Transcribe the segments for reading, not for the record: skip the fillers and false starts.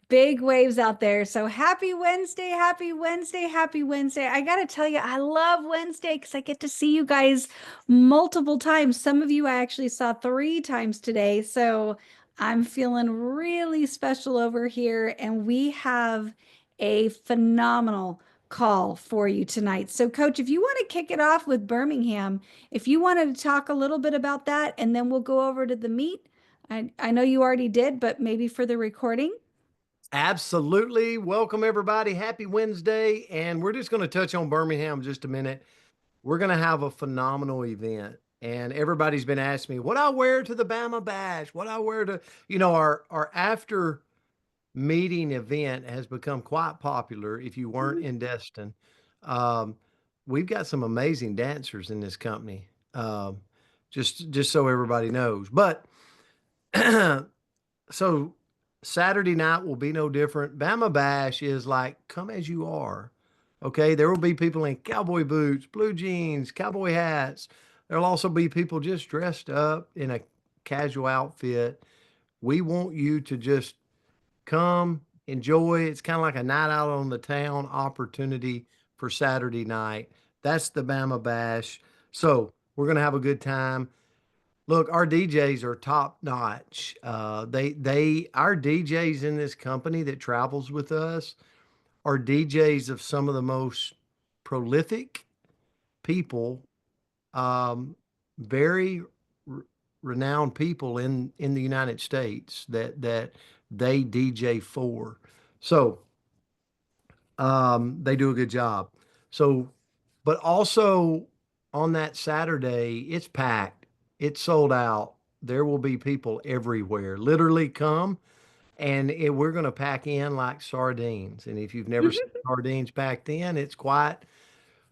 Big waves out there. So happy Wednesday, happy Wednesday, happy Wednesday. I got to tell you, I love Wednesday because I get to see you guys multiple times. Some of you I actually saw three times today. So I'm feeling really special over here. And we have a phenomenal call for you tonight. So, Coach, if you want to kick it off with Birmingham, if you wanted to talk a little bit about that, and then we'll go over to the meet. I know you already did, but maybe for the recording. Absolutely. Welcome, everybody. Happy Wednesday. And we're just going to touch on Birmingham just a minute. We're going to have a phenomenal event. And everybody's been asking me what I wear to the Bama Bash, what I wear to, our after meeting event has become quite popular. If you weren't in Destin, um, we've got some amazing dancers in this company. Just so everybody knows. But so Saturday night will be no different. Bama Bash is like come as you are. Okay, there will be people in cowboy boots, blue jeans, cowboy hats. There'll also be people just dressed up in a casual outfit. We want you to just come, enjoy. It's kind of like a night out on the town opportunity for Saturday night. That's the Bama Bash. So we're going to have a good time. Look, our DJs are top notch. Our DJs in this company that travels with us are DJs of some of the most prolific people, um, very r- renowned people in the United States that they DJ for. So they do a good job. So, but also on that Saturday, it's packed. It's sold out. There will be people everywhere. Literally come we're going to pack in like sardines. And if you've never seen sardines packed in, it's quite,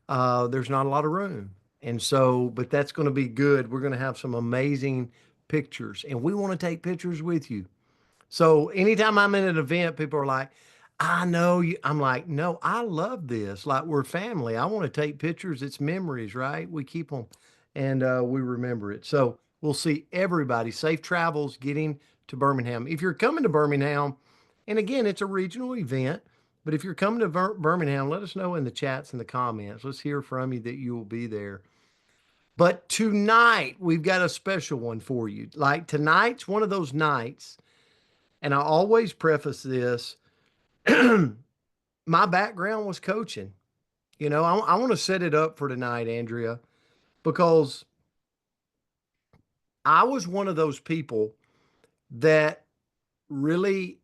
there's not a lot of room. And so, but that's going to be good. We're going to have some amazing pictures and we want to take pictures with you. So anytime I'm in an event, people are like, I know you. I'm like, no, I love this. Like we're family. I want to take pictures. It's memories, right? We keep them and we remember it. So we'll see everybody. Safe travels getting to Birmingham. If you're coming to Birmingham, and again, it's a regional event, but if you're coming to Birmingham, let us know in the chats and the comments. Let's hear from you that you will be there. But tonight, we've got a special one for you. Like tonight's one of those nights and I always preface this my background was coaching. I want to set it up for tonight, Andrea, because I was one of those people that really,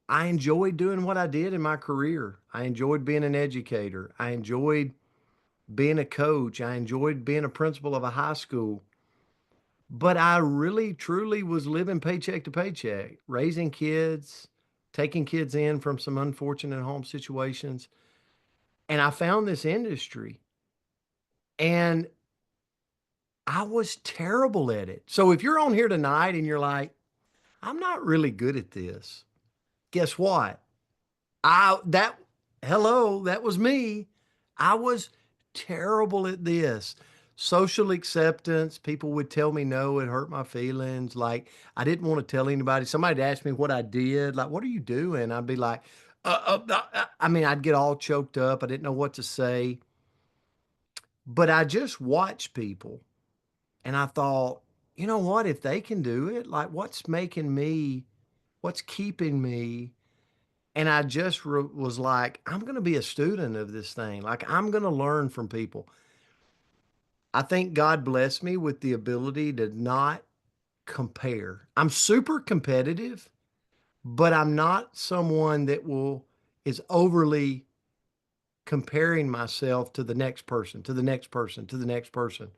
I enjoyed doing what I did in my career. I enjoyed being an educator. I enjoyed being a coach. I enjoyed being a principal of a high school. But I really, truly was living paycheck to paycheck, raising kids, taking kids in from some unfortunate home situations. And I found this industry and I was terrible at it. So if you're on here tonight and you're like, I'm not really good at this, guess what? I, that, hello, that was me. I was terrible at this. Social acceptance, people would tell me no, it hurt my feelings. Like I didn't want to tell anybody. Somebody'd ask me what I did, like, what are you doing? I'd be like, I mean, I'd get all choked up. I didn't know what to say. But I just watched people and I thought, you know what? If they can do it, like what's keeping me? And I just was like, I'm going to be a student of this thing. Like, I'm going to learn from people. I think God blessed me with the ability to not compare. I'm super competitive, but I'm not someone that is overly comparing myself to the next person, to the next person, to the next person.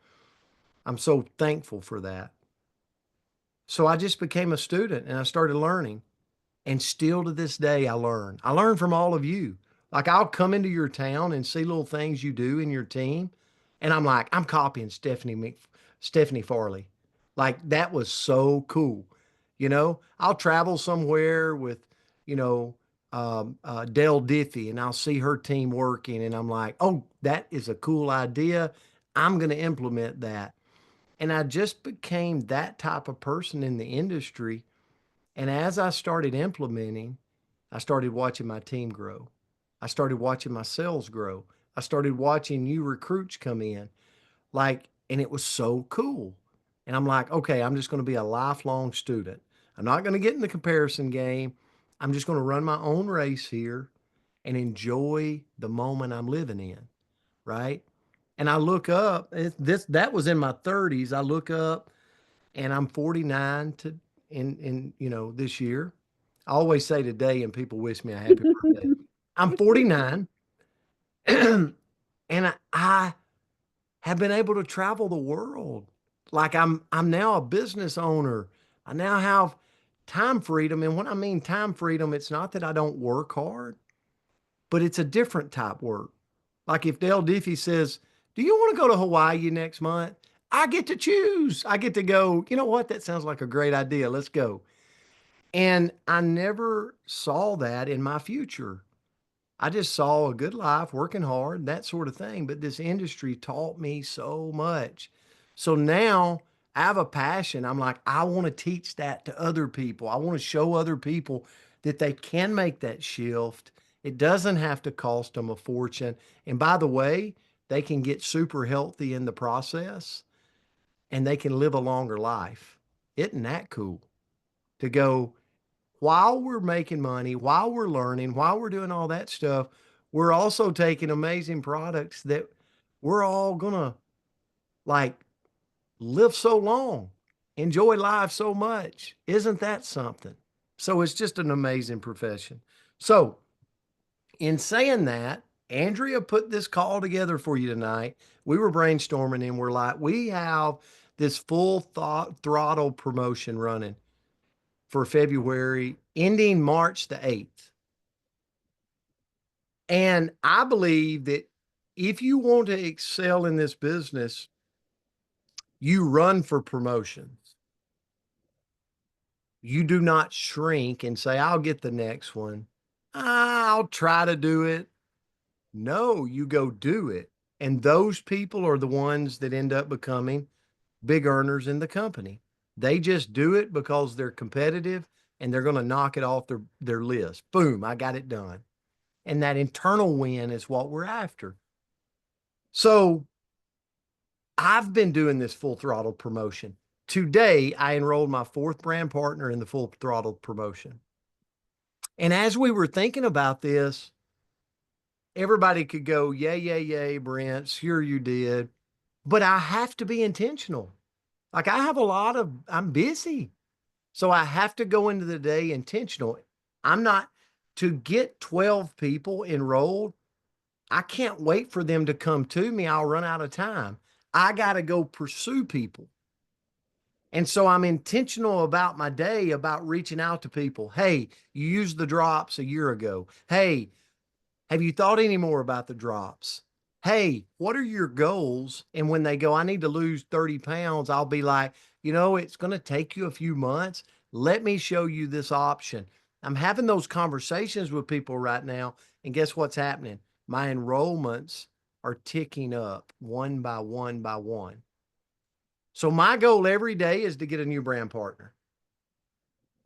I'm so thankful for that. So I just became a student and I started learning. And still to this day, I learn. I learn from all of you. Like I'll come into your town and see little things you do in your team. And I'm like, I'm copying Stephanie Farley. Like that was so cool. I'll travel somewhere with, you know, Dell Diffie and I'll see her team working and I'm like, oh, that is a cool idea. I'm going to implement that. And I just became that type of person in the industry. And as I started implementing, I started watching my team grow. I started watching my sales grow. I started watching new recruits come in. Like, and it was so cool. And I'm like, okay, I'm just going to be a lifelong student. I'm not going to get in the comparison game. I'm just going to run my own race here and enjoy the moment I'm living in. Right. And I look up, that was in my 30s. I look up and I'm 49 this year. I always say today and people wish me a happy birthday. I'm 49 and I have been able to travel the world. Like I'm now a business owner. I now have time freedom. And when I mean time freedom, it's not that I don't work hard, but it's a different type work. Like if Dale Diffie says, "Do you want to go to Hawaii next month?" I get to choose. I get to go, you know what? That sounds like a great idea. Let's go. And I never saw that in my future. I just saw a good life, working hard, that sort of thing. But this industry taught me so much. So now I have a passion. I'm like, I want to teach that to other people. I want to show other people that they can make that shift. It doesn't have to cost them a fortune. And by the way, they can get super healthy in the process and they can live a longer life. Isn't that cool to go, while we're making money, while we're learning, while we're doing all that stuff, we're also taking amazing products that we're all gonna like live so long, enjoy life so much. Isn't that something? So it's just an amazing profession. So, in saying that, Andrea put this call together for you tonight. We were brainstorming and we're like, we have this full thought throttle promotion running for February, ending March the 8th. And I believe that if you want to excel in this business, you run for promotions. You do not shrink and say, I'll get the next one. I'll try to do it. No, you go do it. And those people are the ones that end up becoming big earners in the company. They just do it because they're competitive and they're going to knock it off their list. Boom, I got it done. And that internal win is what we're after. So I've been doing this full throttle promotion. Today, I enrolled my fourth brand partner in the full throttle promotion. And as we were thinking about this, everybody could go, yay, yay, yay, Brent, sure you did. But I have to be intentional. Like I'm busy. So I have to go into the day intentional. I'm not, to get 12 people enrolled, I can't wait for them to come to me. I'll run out of time. I got to go pursue people. And so I'm intentional about my day, about reaching out to people. Hey, you used the drops a year ago. Hey, have you thought any more about the drops? Hey, what are your goals? And when they go, I need to lose 30 pounds, I'll be like, it's going to take you a few months. Let me show you this option. I'm having those conversations with people right now. And guess what's happening? My enrollments are ticking up one by one by one. So my goal every day is to get a new brand partner.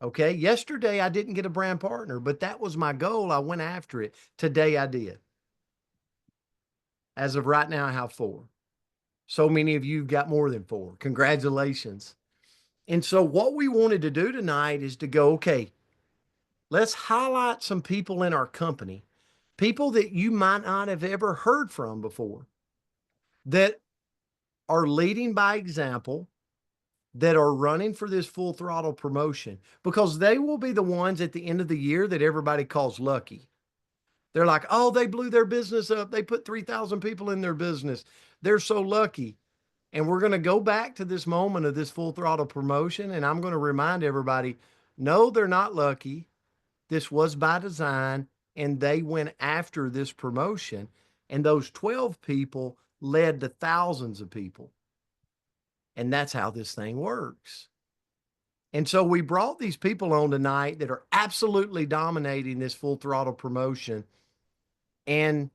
Okay. Yesterday I didn't get a brand partner, but that was my goal. I went after it. Today I did. As of right now, I have 4. So many of you got more than 4. Congratulations. And so what we wanted to do tonight is to go, okay, let's highlight some people in our company, people that you might not have ever heard from before, that are leading by example, that are running for this full throttle promotion, because they will be the ones at the end of the year that everybody calls lucky. They're like, oh, they blew their business up. They put 3,000 people in their business. They're so lucky. And we're going to go back to this moment of this full throttle promotion. And I'm going to remind everybody, no, they're not lucky. This was by design. And they went after this promotion. And those 12 people led to thousands of people. And that's how this thing works. And so we brought these people on tonight that are absolutely dominating this full throttle promotion. And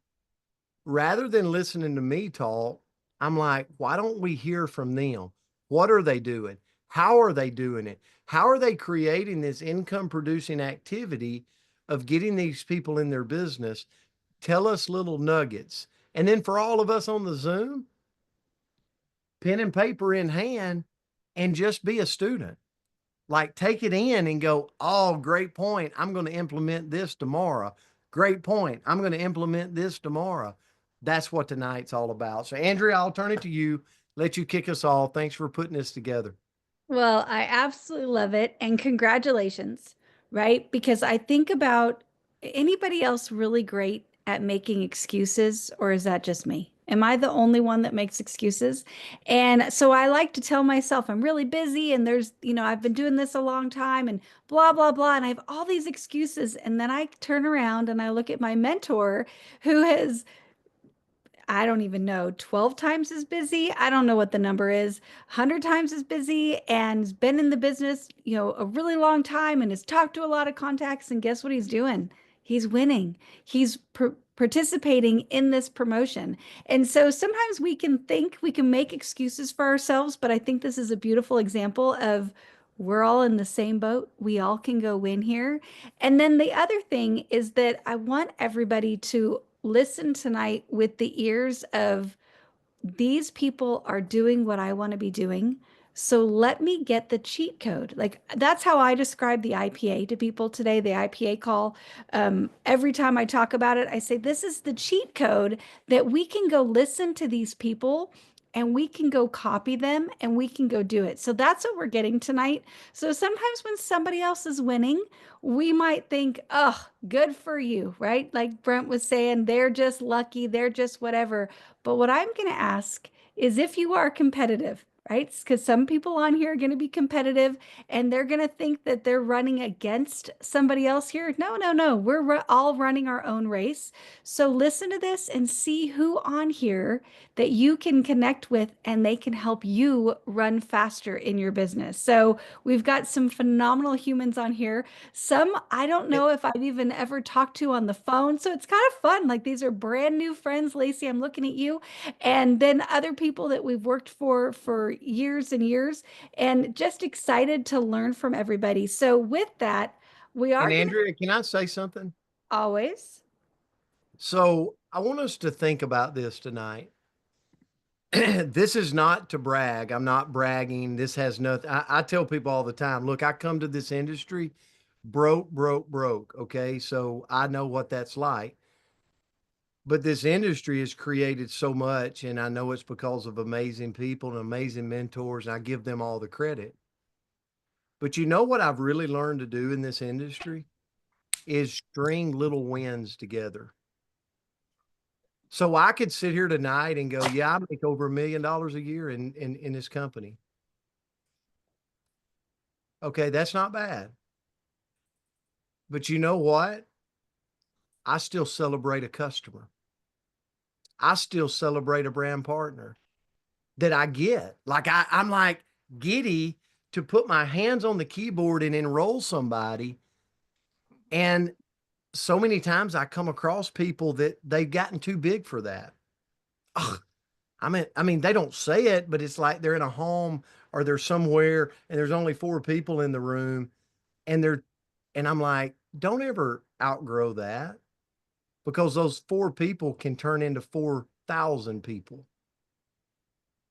rather than listening to me talk, I'm like, why don't we hear from them? What are they doing? How are they doing it? How are they creating this income producing activity of getting these people in their business. Tell us little nuggets. And then for all of us on the Zoom, pen and paper in hand and just be a student. Like take it in and go, oh, great point. I'm going to implement this tomorrow. Great point. I'm going to implement this tomorrow. That's what tonight's all about. So, Andrea, I'll turn it to you. Let you kick us off. Thanks for putting this together. Well, I absolutely love it. And congratulations, right? Because I think about anybody else really great at making excuses, or is that just me? Am I the only one that makes excuses? And so I like to tell myself I'm really busy and I've been doing this a long time and blah, blah, blah. And I have all these excuses. And then I turn around and I look at my mentor who has I don't even know, 12 times as busy. I don't know what the number is, 100 times as busy and has been in the business, a really long time and has talked to a lot of contacts. And guess what he's doing? He's winning. He's participating in this promotion. And so sometimes we can think we can make excuses for ourselves, but I think this is a beautiful example of we're all in the same boat. We all can go win here. And then the other thing is that I want everybody to listen tonight with the ears of these people are doing what I want to be doing. So let me get the cheat code. Like that's how I describe the IPA to people today, the IPA call. Every time I talk about it, I say, this is the cheat code that we can go listen to these people and we can go copy them and we can go do it. So that's what we're getting tonight. So sometimes when somebody else is winning, we might think, oh, good for you, right? Like Brent was saying, they're just lucky, they're just whatever. But what I'm going to ask is if you are competitive, right? Because some people on here are going to be competitive and they're going to think that they're running against somebody else here. No, no, no. We're all running our own race. So listen to this and see who on here that you can connect with and they can help you run faster in your business. So we've got some phenomenal humans on here. Some I don't know if I've even ever talked to on the phone. So it's kind of fun. Like these are brand new friends. Lacey, I'm looking at you. And then other people that we've worked for years and years, and just excited to learn from everybody. So with that, we are And going to Andrea, can I say something? always. So I want us to think about this tonight. This is not to brag. I'm not bragging. This has nothing. I tell people all the time, look, I come to this industry broke, broke, broke. Okay. So I know what that's like. But this industry has created so much, and I know it's because of amazing people and amazing mentors, and I give them all the credit. But you know what I've really learned to do in this industry is string little wins together. So I could sit here tonight and go, yeah, I make over $1 million a year in this company. Okay, that's not bad. But you know what? I still celebrate a customer. I still celebrate a brand partner that I get. Like I'm like giddy to put my hands on the keyboard and enroll somebody. And so many times I come across people that they've gotten too big for that. Ugh, I mean, they don't say it, but it's like they're in a home or they're somewhere and there's only 4 people in the room and and I'm like, don't ever outgrow that because those 4 people can turn into 4,000 people.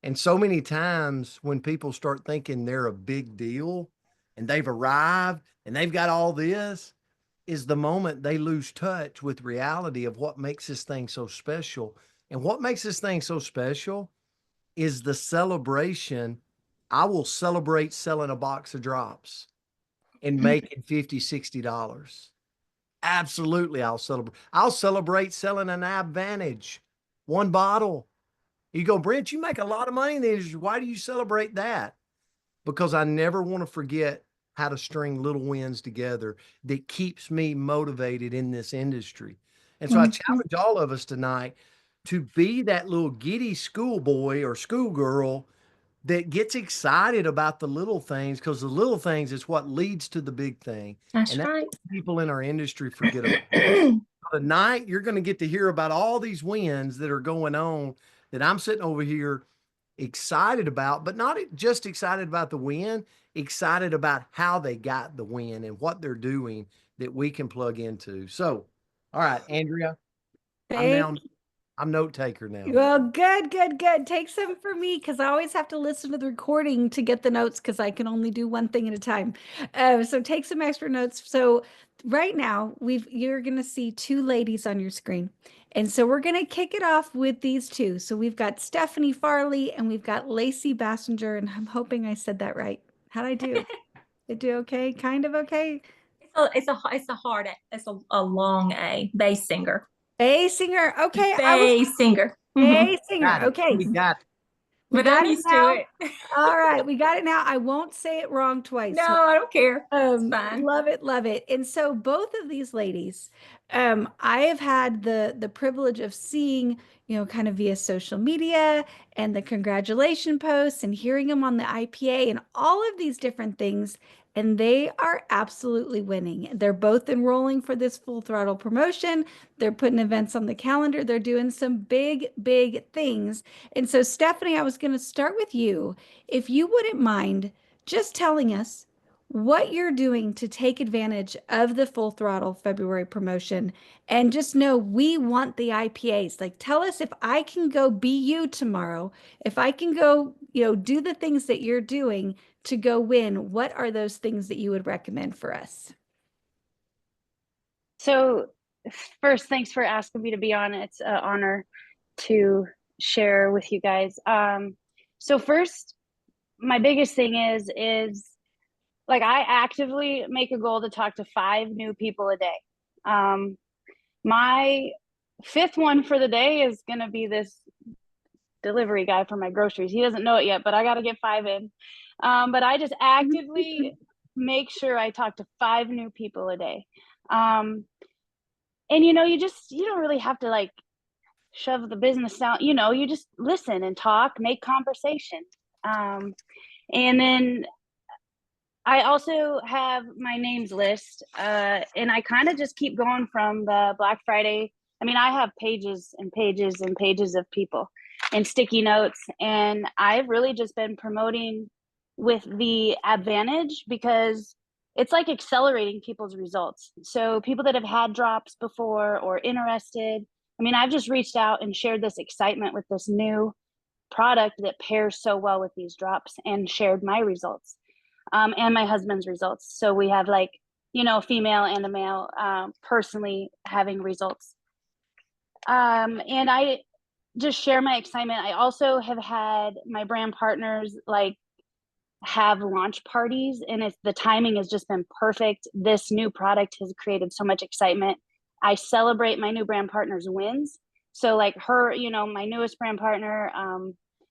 And so many times when people start thinking they're a big deal and they've arrived and they've got all this, is the moment they lose touch with reality of what makes this thing so special. And what makes this thing so special is the celebration. I will celebrate selling a box of drops and making $50, $60. Absolutely, I'll celebrate. I'll celebrate selling an Advantage, one bottle. You go, Brent, you make a lot of money in the industry. Why do you celebrate that? Because I never want to forget how to string little wins together that keeps me motivated in this industry. And so I Mhm. challenge all of us tonight to be that little giddy schoolboy or schoolgirl that gets excited about the little things because the little things is what leads to the big thing. And That's that's right. what people in our industry forget about. Tonight, you're going to get to hear about all these wins that are going on that I'm sitting over here excited about, but not just excited about the win, excited about how they got the win and what they're doing that we can plug into. So, all right, Andrea, I'm Thank now I'm note taker now. Well, good, good, good. Take some for me because I always have to listen to the recording to get the notes because I can only do one thing at a time. So take some extra notes. So right now you're gonna see two ladies on your screen. And so we're gonna kick it off with these two. So we've got Stephanie Farley and we've got Lacey Bassinger, and I'm hoping I said that right. How'd I do? I do okay? Kind of okay? It's a long A, bass singer. A singer. Okay, I was Bass singer. a singer. Got it. Okay. We got it. We But I'm got it used to now. it. All right, we got it now. I won't say it wrong twice. No, I don't care. It's Um, fine. love it, love it. And so both of these ladies, I have had the privilege of seeing, kind of via social media and the congratulation posts and hearing them on the IPA and all of these different things. And they are absolutely winning. They're both enrolling for this Full Throttle promotion. They're putting events on the calendar. They're doing some big, big things. And so, Stephanie, I was going to start with you. If you wouldn't mind just telling us what you're doing to take advantage of the Full Throttle February promotion, and just know we want the IPAs. Like, tell us if I can go be you tomorrow, if I can go, do the things that you're doing to go win, what are those things that you would recommend for us? So, first, thanks for asking me to be on. It's an honor to share with you guys. So first, my biggest thing is like I actively make a goal to talk to 5 new people a day. My 5th one for the day is going to be this delivery guy for my groceries. He doesn't know it yet, but I got to get 5 in. But I just actively make sure I talk to 5 new people a day. And you don't really have to like shove the business down. You just listen and talk, make conversation. And then I also have my names list, and I kind of just keep going from the Black Friday. I mean, I have pages and pages and pages of people and sticky notes, and I've really just been promoting with the advantage because it's like accelerating people's results. So people that have had drops before or interested, I mean, I've just reached out and shared this excitement with this new product that pairs so well with these drops and shared my results, and my husband's results. So we have like, a female and a male personally having results. And I just share my excitement. I also have had my brand partners like have launch parties, and the timing has just been perfect. This new product has created so much excitement. I celebrate my new brand partners' wins. So like her, my newest brand partner,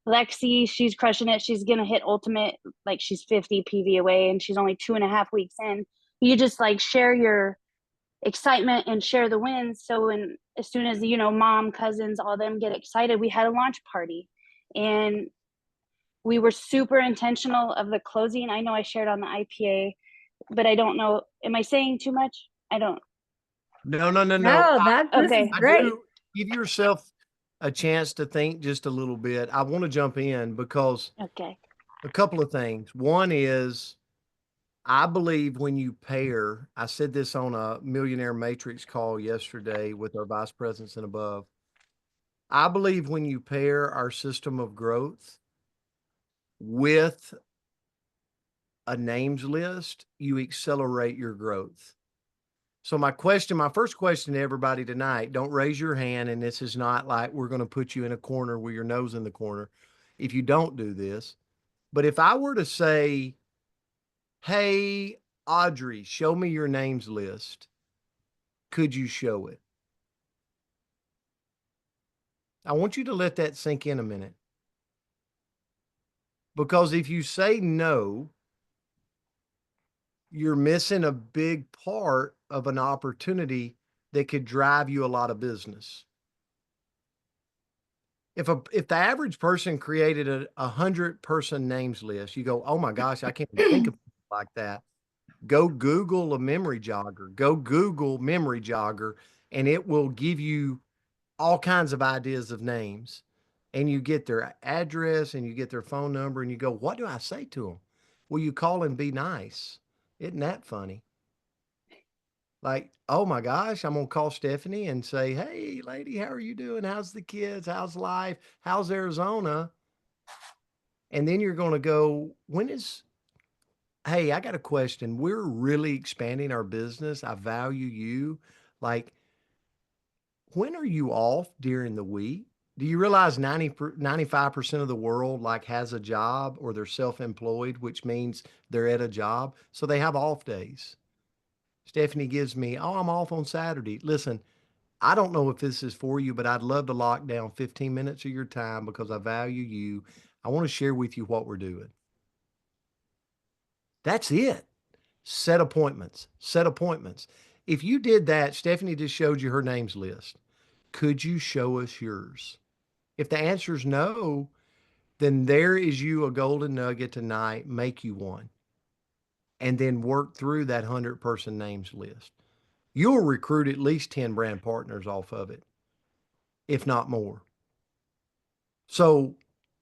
Lexi, she's crushing it. She's gonna hit ultimate, like she's 50 PV away, and she's only 2.5 weeks in. You just like share your excitement and share the wins. So as soon as mom, cousins, all them get excited, we had a launch party, and we were super intentional of the closing. I know I shared on the IPA, but I don't know. Am I saying too much? I don't. No. No, this Okay. is great. Give yourself a chance to think just a little bit. I want to jump in because Okay. a couple of things. One is I believe when you pair, I said this on a Millionaire Matrix call yesterday with our vice presidents and above. I believe when you pair our system of growth with a names list, you accelerate your growth. So my first question to everybody tonight, don't raise your hand, and this is not like we're going to put you in a corner with your nose in the corner if you don't do this. But if I were to say, hey, Audrey, show me your names list, could you show it? I want you to let that sink in a minute. Because if you say no, you're missing a big part of an opportunity that could drive you a lot of business. If the average person created a 100-person names list, you go, oh my gosh, I can't even think of it like that. Go Google a memory jogger. Go Google memory jogger, and it will give you all kinds of ideas of names. And you get their address and you get their phone number, and you go, what do I say to them? Well, you call and be nice. Isn't that funny? Like, oh my gosh, I'm gonna call Stephanie and say, "Hey, lady, how are you doing? How's the kids? How's life? How's Arizona?" And then you're gonna go, "When is Hey, I got a question. We're really expanding our business. I value you. Like, when are you off during the week? Do you realize 95% of the world like has a job or they're self-employed, which means they're at a job. So they have off days. Stephanie gives me, oh, I'm off on Saturday. Listen, I don't know if this is for you, but I'd love to lock down 15 minutes of your time because I value you. I want to share with you what we're doing. That's it. Set appointments, set appointments. If you did that, Stephanie just showed you her names list. Could you show us yours? If the answer is no, then there is you a golden nugget tonight. Make you one. And then work through that 100-person names list. You'll recruit at least 10 brand partners off of it, if not more. So,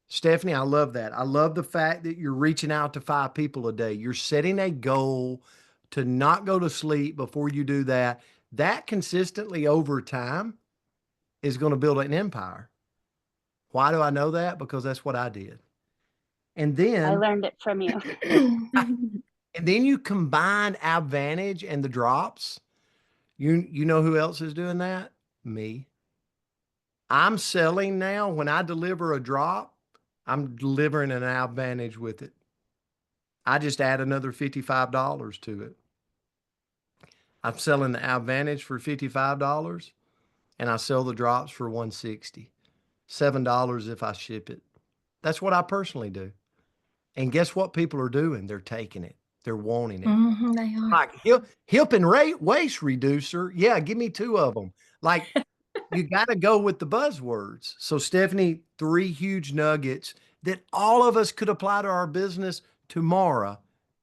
Stephanie, I love that. I love the fact that you're reaching out to 5 people a day. You're setting a goal to not go to sleep before you do that. That consistently over time is going to build an empire. Why do I know that? Because that's what I did. And I then learned it from you. you combine Advantage and the drops. You know who else is doing that? Me. I'm selling now. When I deliver a drop, I'm delivering an Advantage with it. I just add another $55 to it. I'm selling the Advantage for $55 and I sell the drops for $160. $7 if I ship it. That's what I personally do. And guess what people are doing? They're taking it. They're wanting it. They are. Like hip and waist reducer. Yeah, give me 2 of them. Like you got to go with the buzzwords. So Stephanie, 3 huge nuggets that all of us could apply to our business tomorrow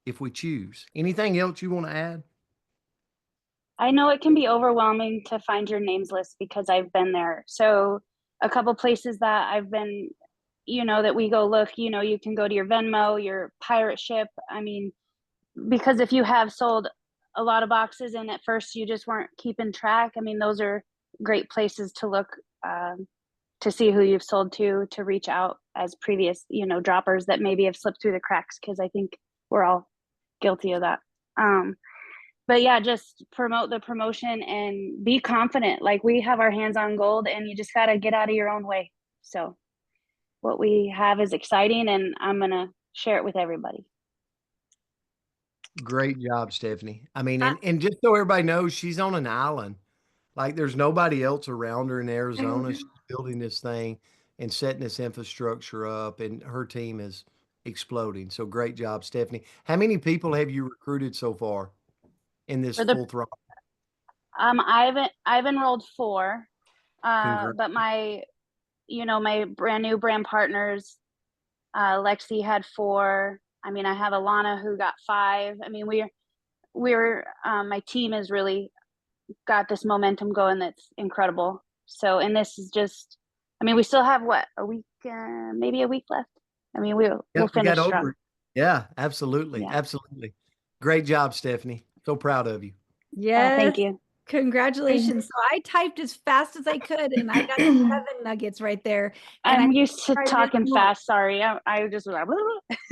if we choose. Anything else you want to add? I know it can be overwhelming to find your names list because I've been there. So a couple places that I've been, that we go look, you can go to your Venmo, your pirate ship. I mean, because if you have sold a lot of boxes and at first you just weren't keeping track, I mean, those are great places to look to see who you've sold to reach out as previous, droppers that maybe have slipped through the cracks, because I think we're all guilty of that. But yeah, just promote the promotion and be confident. Like, we have our hands on gold and you just got to get out of your own way. So what we have is exciting and I'm going to share it with everybody. Great job, Stephanie. I mean, and just so everybody knows, she's on an island. Like there's nobody else around her in Arizona. She's building this thing and setting this infrastructure up, and her team is exploding. So great job, Stephanie. How many people have you recruited so far in this full throttle? I've enrolled 4, Congrats. but my brand new brand partners, Lexi had 4. I mean, I have Alana who got 5. I mean, we're my team has really got this momentum going that's incredible. So, and this is just, I mean, we still have what, a week, maybe a week left. I mean, we'll finish strong. Yeah, absolutely. Yeah. Absolutely. Great job, Stephanie. So proud of you. Yes. Thank you. Congratulations. So I typed as fast as I could and I got 7 nuggets right there. And I'm used to tried talking to- fast. Sorry. I just was like,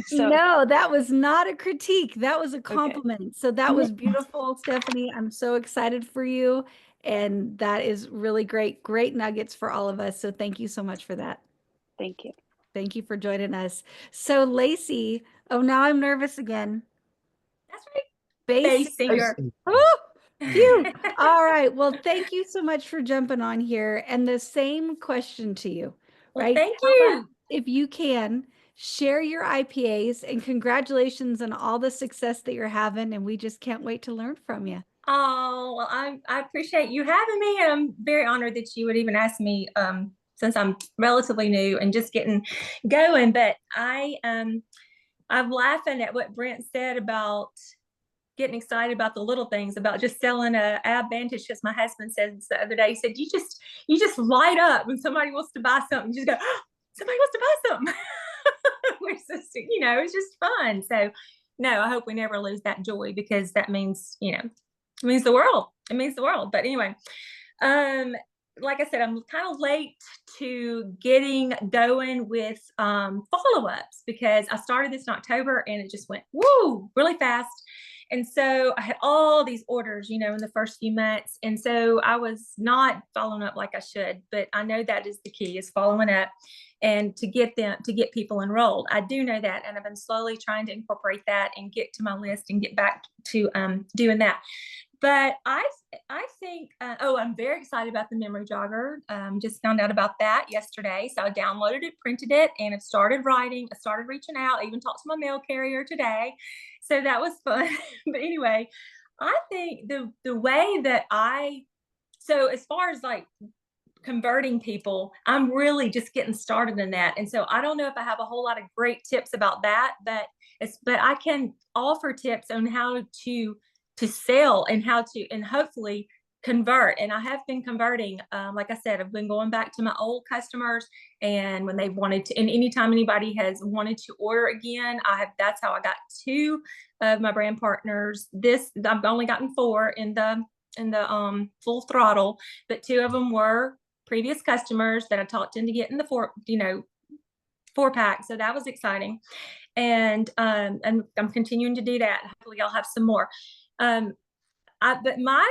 so, No, that was not a critique. That was a compliment. So that was beautiful, Stephanie. I'm so excited for you. And that is really great. Great nuggets for all of us. So thank you so much for that. thank you. Thank you for joining us. So Lacey, oh, now I'm nervous again. That's right. Bass singer. Oh, phew. All right. Well, thank you so much for jumping on here. And the same question to you, Well, right? thank Tell you. us, if you can, share your IPAs, and congratulations on all the success that you're having. And we just can't wait to learn from you. Oh, well, I appreciate you having me. And I'm very honored that you would even ask me, since I'm relatively new and just getting going. But I'm laughing at what Brent said about getting excited about the little things, about just selling a Advantage. Because my husband said the other day, he said, you just light up when somebody wants to buy something. You just go, oh, somebody wants to buy something. Which is, it's just fun. So no, I hope we never lose that joy, because that means, It means the world. It means the world. But anyway, like I said, I'm kind of late to getting going with follow-ups because I started this in October and it just went woo really fast. And so I had all these orders, in the first few months. And so I was not following up like I should, but I know that is the key, is following up and to get people enrolled. I do know that. And I've been slowly trying to incorporate that and get to my list and get back to doing that. But I think, I'm very excited about the memory jogger. Just found out about that yesterday. So I downloaded it, printed it, and have started writing. I started reaching out. I even talked to my mail carrier today. So that was fun. But anyway, I think the way that so as far as like converting people, I'm really just getting started in that. And so I don't know if I have a whole lot of great tips about that, but I can offer tips on how to sell and how to, and hopefully convert. And I have been converting. Like I said, I've been going back to my old customers, and when they wanted to, and anytime anybody has wanted to order again, that's how I got 2 of my brand partners. I've only gotten 4 in the full throttle, but 2 of them were previous customers that I talked into getting the 4-pack. So that was exciting. And I'm continuing to do that. Hopefully I'll have some more. But my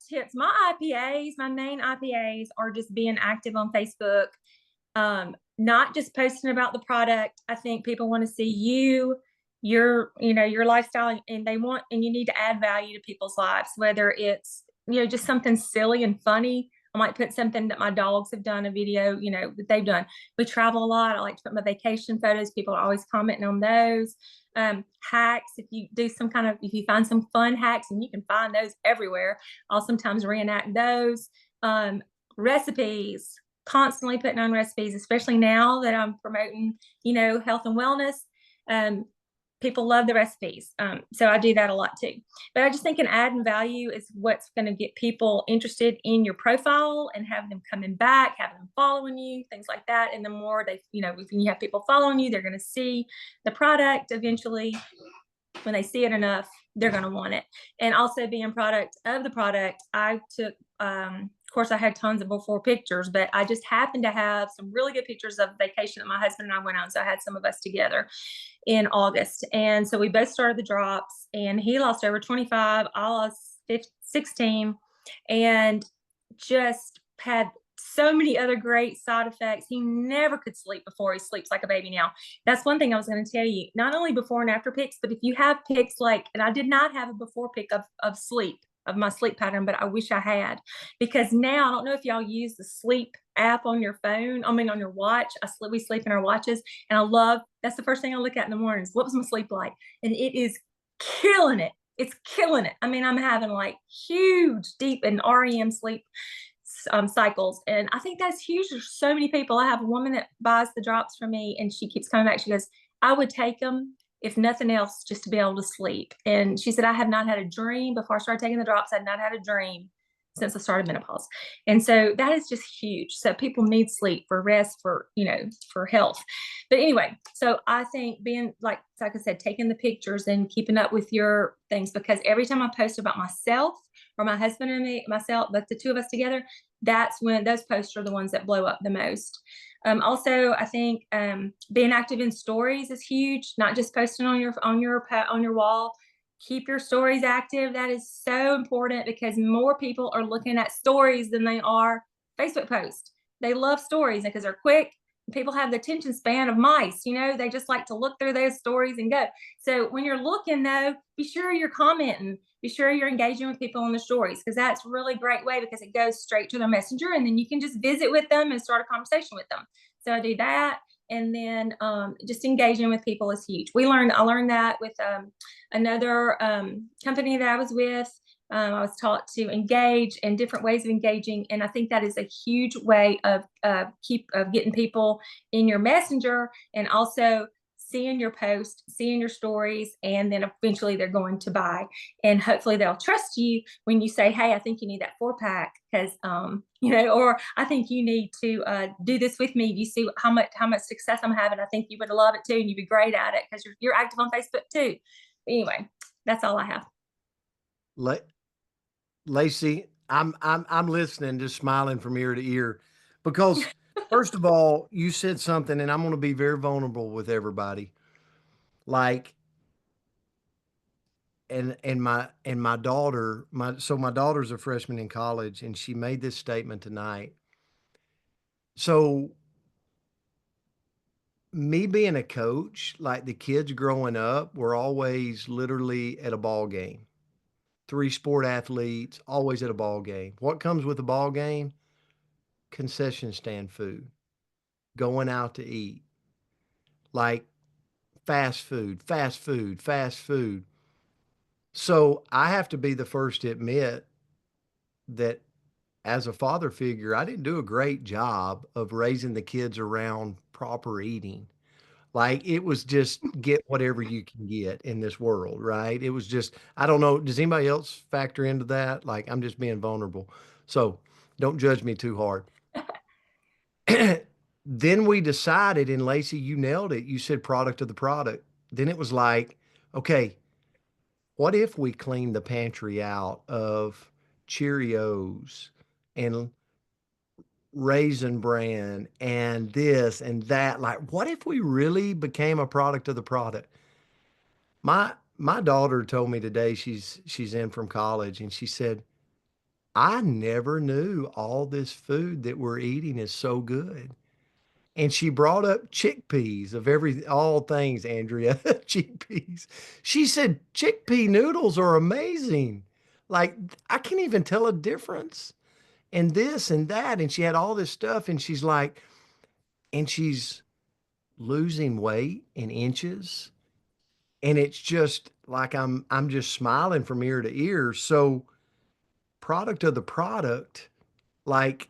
tips, my IPAs, my main IPAs are just being active on Facebook, not just posting about the product. I think people want to see your lifestyle, and you need to add value to people's lives, whether it's, just something silly and funny. I might put something that my dogs have done, a video, that they've done. We travel a lot. I like to put my vacation photos. People are always commenting on those. Hacks, if you find some fun hacks, and you can find those everywhere, I'll sometimes reenact those. Recipes, constantly putting on recipes, especially now that I'm promoting, health and wellness. People love the recipes. So I do that a lot too. But I just think an adding value is what's going to get people interested in your profile and have them coming back, having them following you, things like that. And the more they, when you have people following you, they're going to see the product eventually. When they see it enough, they're going to want it. And also being product of the product, I took, of course, I had tons of before pictures, but I just happened to have some really good pictures of vacation that my husband and I went on. So I had some of us together in August. And so we both started the drops, and he lost over 25, I lost 16, and just had so many other great side effects. He never could sleep before. He sleeps like a baby now. That's one thing I was going to tell you, not only before and after pics, but if you have pics and I did not have a before pic of sleep, of my sleep pattern, but I wish I had, because now I don't know if y'all use the sleep app on your phone. On your watch. We sleep in our watches, and that's the first thing I look at in the mornings. What was my sleep like? And it is killing it. It's killing it. I'm having like huge, deep and REM sleep cycles. And I think that's huge. There's so many people. I have a woman that buys the drops from me, and she keeps coming back. She goes, I would take them if nothing else, just to be able to sleep. And she said, I have not had a dream before I started taking the drops. I had not had a dream since I started menopause. And so that is just huge. So people need sleep for rest, for health. But anyway, so I think being like I said, taking the pictures and keeping up with your things, because every time I post about myself or my husband and myself, but the 2 of us together, that's when those posts are the ones that blow up the most. Also, I think being active in stories is huge. Not just posting on your wall. Keep your stories active. That is so important, because more people are looking at stories than they are Facebook posts. They love stories because they're quick. People have the attention span of mice. They just like to look through those stories and go. So when you're looking, though, be sure you're commenting. Be sure you're engaging with people on the stories, because that's a really great way, because it goes straight to their messenger, and then you can just visit with them and start a conversation with them. So I do that. And then just engaging with people is huge. I learned that with another company that I was with. I was taught to engage in different ways of engaging. And I think that is a huge way of getting people in your messenger, and also seeing your post, seeing your stories, and then eventually they're going to buy. And hopefully they'll trust you when you say, hey, I think you need that 4-pack, because, or I think you need to do this with me. You see how much success I'm having. I think you would love it too, and you'd be great at it, because you're active on Facebook too. But anyway, that's all I have. Lacey, I'm listening, just smiling from ear to ear, because first of all, you said something, and I'm going to be very vulnerable with everybody. Like, and my daughter, my daughter's a freshman in college, and she made this statement tonight. So me being a coach, like the kids growing up, were always literally at a ball game. Three sport athletes, always at a ball game. What comes with a ball game? Concession stand food, going out to eat, like fast food, fast food, fast food. So I have to be the first to admit that as a father figure, I didn't do a great job of raising the kids around proper eating. Like it was just get whatever you can get in this world, right? It was just, I don't know. Does anybody else factor into that? Like I'm just being vulnerable. So don't judge me too hard. Then we decided, and Lacey, you nailed it. You said product of the product. Then it was like, okay, what if we clean the pantry out of Cheerios and Raisin Bran and this and that? Like, what if we really became a product of the product? My daughter told me today she's in from college, and she said, I never knew all this food that we're eating is so good. And she brought up chickpeas of all things, Andrea, chickpeas. She said chickpea noodles are amazing. Like I can't even tell a difference. And this and that. And she had all this stuff. And she's like, and she's losing weight in inches. And it's just like I'm just smiling from ear to ear. So product of the product, like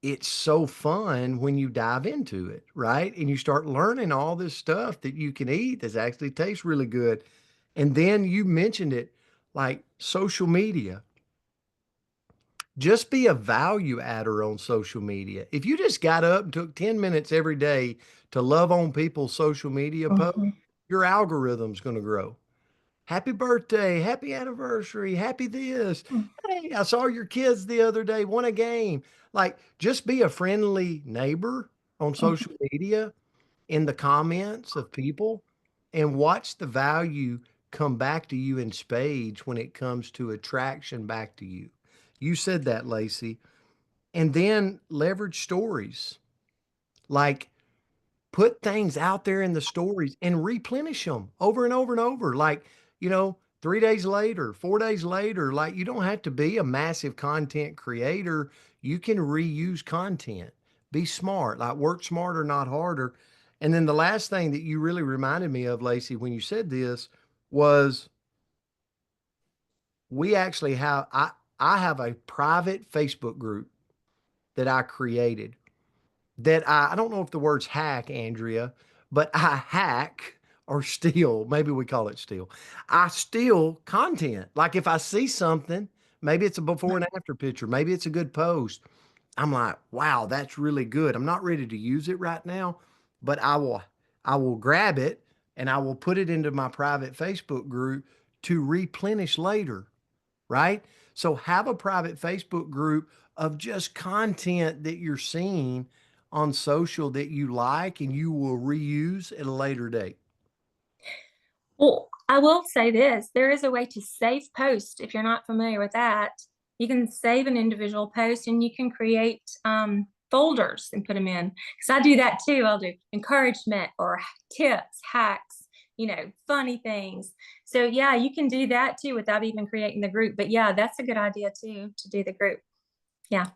it's so fun when you dive into it, right? And you start learning all this stuff that you can eat that actually tastes really good. And then you mentioned it, like social media. Just be a value adder on social media. If you just got up and took 10 minutes every day to love on people's social media posts, Mhm. your algorithm's going to grow. Happy birthday, happy anniversary, happy this. Mm. Hey, I saw your kids the other day, won a game. Like, just be a friendly neighbor on social media in the comments of people and watch the value come back to you in spades when it comes to attraction back to you. You said that, Lacey. And then leverage stories. Like, put things out there in the stories and replenish them over and over and over. Like, 3 days later, 4 days later, like you don't have to be a massive content creator. You can reuse content. Be smart, like work smarter, not harder. And then the last thing that you really reminded me of, Lacey, when you said this was we actually have, I have a private Facebook group that I created that I don't know if the word's hack, Andrea, but I hack or steal. Maybe we call it steal. I steal content. Like if I see something, maybe it's a before and after picture, maybe it's a good post. I'm like, wow, that's really good. I'm not ready to use it right now, but I will grab it and I will put it into my private Facebook group to replenish later, right? So have a private Facebook group of just content that you're seeing on social that you like and you will reuse at a later date. Well, I will say this, there is a way to save posts if you're not familiar with that. You can save an individual post and you can create folders and put them in. Because I do that too. I'll do encouragement or tips, hacks, funny things. So yeah, you can do that too without even creating the group. But yeah, that's a good idea too, to do the group. Yeah.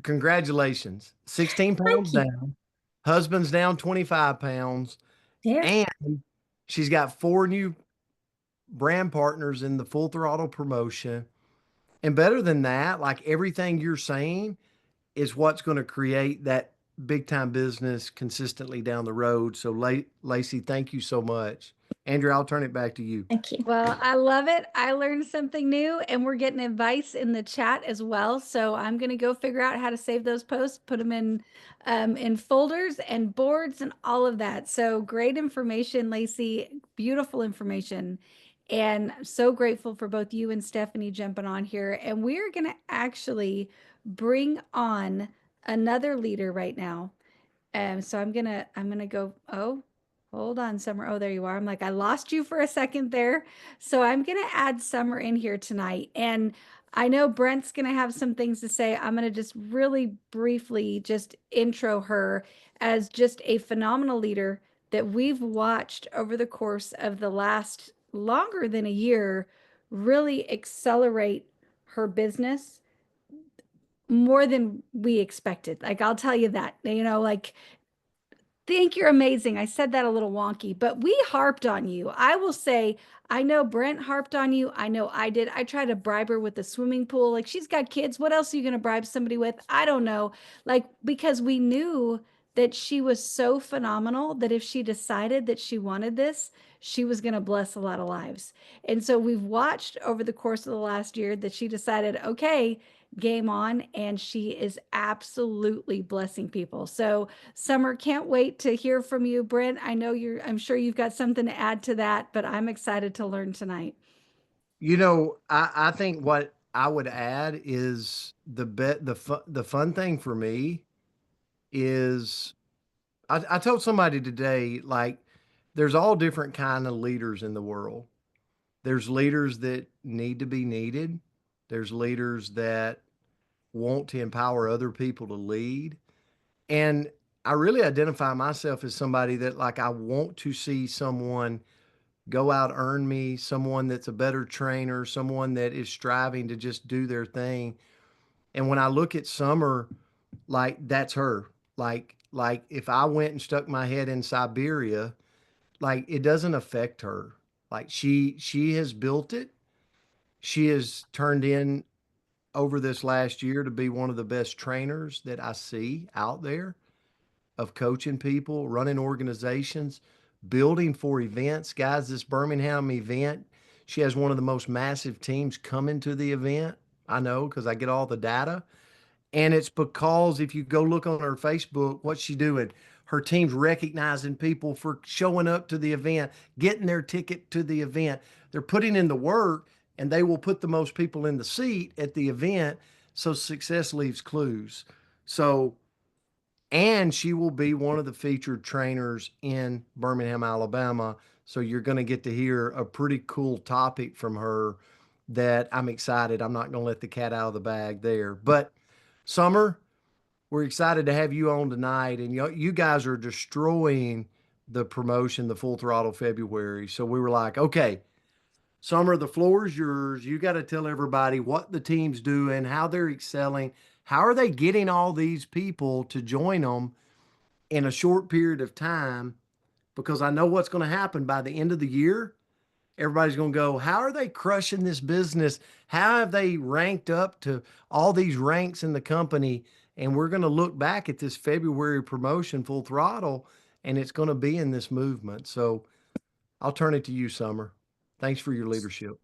Congratulations. 16 pounds Thank you. down. Husband's down 25 pounds. Yeah. And she's got 4 new brand partners in the Full Throttle promotion. And better than that, like everything you're saying is what's going to create that big time business consistently down the road. So Lacey, thank you so much. Andrew, I'll turn it back to you. Thank you. Well, I love it. I learned something new, and we're getting advice in the chat as well. So I'm going to go figure out how to save those posts, put them in folders and boards and all of that. So great information, Lacey. Beautiful information. And I'm so grateful for both you and Stephanie jumping on here. And we're going to actually bring on another leader right now. So I'm gonna go, oh, hold on, Summer. Oh, there you are. I'm like, I lost you for a second there. So I'm gonna add Summer in here tonight. And I know Brent's gonna have some things to say. I'm gonna just really briefly just intro her as just a phenomenal leader that we've watched over the course of the last longer than a year really accelerate her business more than we expected. Like, I'll tell you that, like, think you're amazing. I said that a little wonky, but we harped on you. I will say, I know Brent harped on you. I know I did. I tried to bribe her with the swimming pool. Like, she's got kids. What else are you going to bribe somebody with? I don't know. Like, because we knew that she was so phenomenal that if she decided that she wanted this, she was going to bless a lot of lives. And so we've watched over the course of the last year that she decided, okay, game on, and she is absolutely blessing people. So, Summer, can't wait to hear from you. Brent, I'm sure you've got something to add to that, but I'm excited to learn tonight. I think what I would add is the fun thing for me is I told somebody today, like, there's all different kind of leaders in the world. There's leaders that need to be needed. There's leaders that want to empower other people to lead. And I really identify myself as somebody that, like, I want to see someone go out, earn me, someone that's a better trainer, someone that is striving to just do their thing. And when I look at Summer, like, that's her. Like if I went and stuck my head in Siberia, like, it doesn't affect her. Like, she has built it. She has turned in over this last year to be one of the best trainers that I see out there, of coaching people, running organizations, building for events. Guys, this Birmingham event, she has one of the most massive teams coming to the event. I know because I get all the data. And it's because if you go look on her Facebook, what's she doing? Her team's recognizing people for showing up to the event, getting their ticket to the event. They're putting in the work, and they will put the most people in the seat at the event. So success leaves clues. So, and she will be one of the featured trainers in Birmingham, Alabama. So you're going to get to hear a pretty cool topic from her that I'm excited. I'm not going to let the cat out of the bag there. But Summer, we're excited to have you on tonight. And you guys are destroying the promotion, the Full Throttle February. So we were like, okay, Summer, the floor is yours. You got to tell everybody what the team's doing, how they're excelling. How are they getting all these people to join them in a short period of time? Because I know what's going to happen by the end of the year. Everybody's going to go, how are they crushing this business? How have they ranked up to all these ranks in the company? And we're going to look back at this February promotion, Full Throttle, and it's going to be in this movement. So I'll turn it to you, Summer. Thanks for your leadership.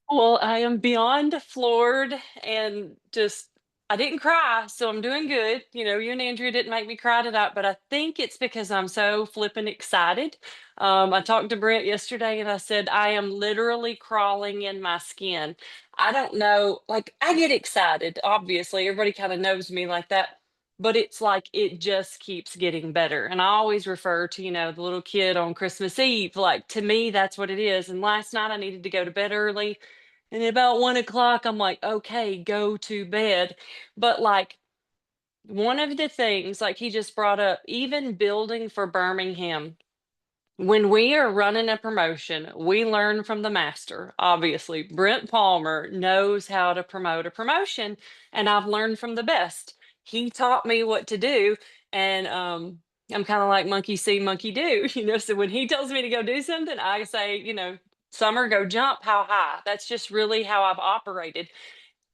Well, I am beyond floored and just, I didn't cry, so I'm doing good. You know, you and Andrea didn't make me cry tonight, but I think it's because I'm so flippin' excited. I talked to Brent yesterday and I said, I am literally crawling in my skin. I don't know, like, I get excited, obviously. Everybody kind of knows me like that, but it's like it just keeps getting better. And I always refer to, the little kid on Christmas Eve. Like, to me, that's what it is. And last night I needed to go to bed early. And at about 1 o'clock, I'm like, okay, go to bed. But like, one of the things, like he just brought up, even building for Birmingham, when we are running a promotion, we learn from the master. Obviously, Brent Palmer knows how to promote a promotion, and I've learned from the best. He taught me what to do, and I'm kind of like monkey see, monkey do. So when he tells me to go do something, I say, Summer, go jump how high. That's just really how I've operated.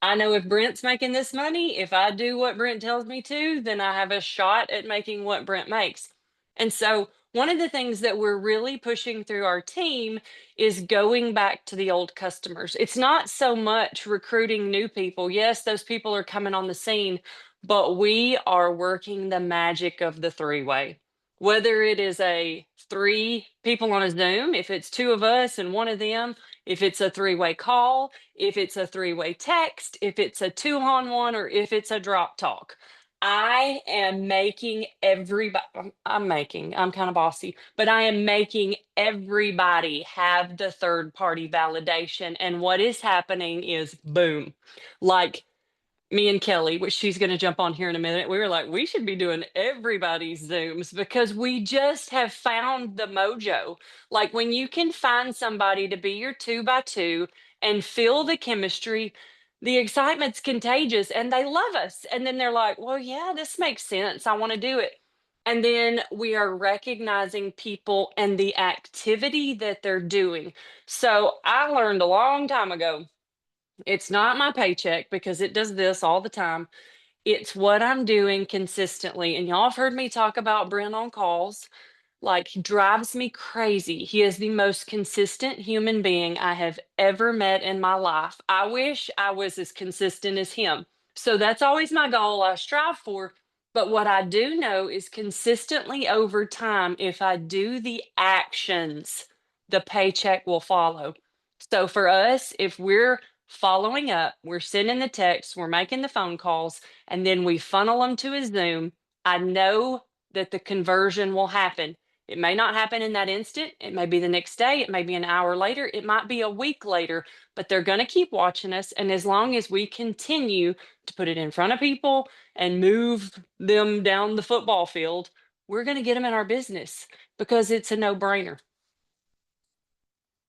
I know if Brent's making this money, if I do what Brent tells me to, then I have a shot at making what Brent makes. And so, one of the things that we're really pushing through our team is going back to the old customers. It's not so much recruiting new people. Yes, those people are coming on the scene, but we are working the magic of the three-way. Whether it is a 3 people on a Zoom, if it's 2 of us and 1 of them, If it's a three-way call, if it's a three-way text, if it's a 2-on-1, or if it's a drop talk. I am making everybody, I'm kind of bossy, but I am making everybody have the third party validation. And what is happening is boom, like me and Kelly, which she's going to jump on here in a minute, we were like, we should be doing everybody's Zooms because we just have found the mojo. Like when you can find somebody to be your 2x2 and feel the chemistry, the excitement's contagious and they love us. And then they're like, well, yeah, this makes sense. I want to do it. And then we are recognizing people and the activity that they're doing. So I learned a long time ago, it's not my paycheck because it does this all the time. It's what I'm doing consistently. And y'all have heard me talk about Brent on calls. Like, he drives me crazy. He is the most consistent human being I have ever met in my life. I wish I was as consistent as him. So that's always my goal I strive for. But what I do know is consistently over time, if I do the actions, the paycheck will follow. So for us, if we're following up, we're sending the texts, we're making the phone calls, and then we funnel them to a Zoom, I know that the conversion will happen. It may not happen in that instant. It may be the next day. It may be an hour later. It might be a week later, but they're going to keep watching us. And as long as we continue to put it in front of people and move them down the football field, we're going to get them in our business because it's a no brainer.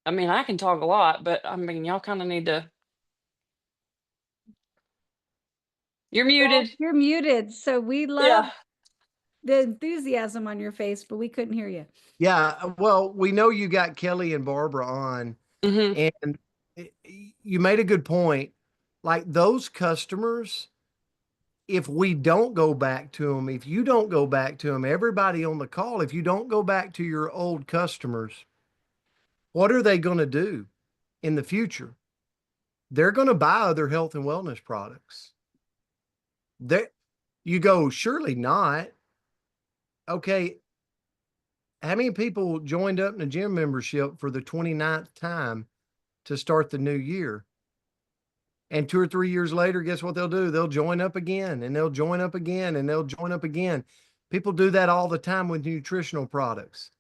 I mean, I can talk a lot, but I mean, y'all kind of need to. You're muted. You're muted. So we love Yeah. the enthusiasm on your face, but we couldn't hear you. Yeah, well, we know you got Kelly and Barbara on, Mhm. and you made a good point. Like those customers, if we don't go back to them, if you don't go back to them, everybody on the call, if you don't go back to your old customers, what are they going to do in the future? They're going to buy other health and wellness products. You go, surely not. Okay, how many people joined up in a gym membership for the 29th time to start the new year? And 2 or 3 years later, guess what they'll do? They'll join up again and they'll join up again and they'll join up again. People do that all the time with nutritional products.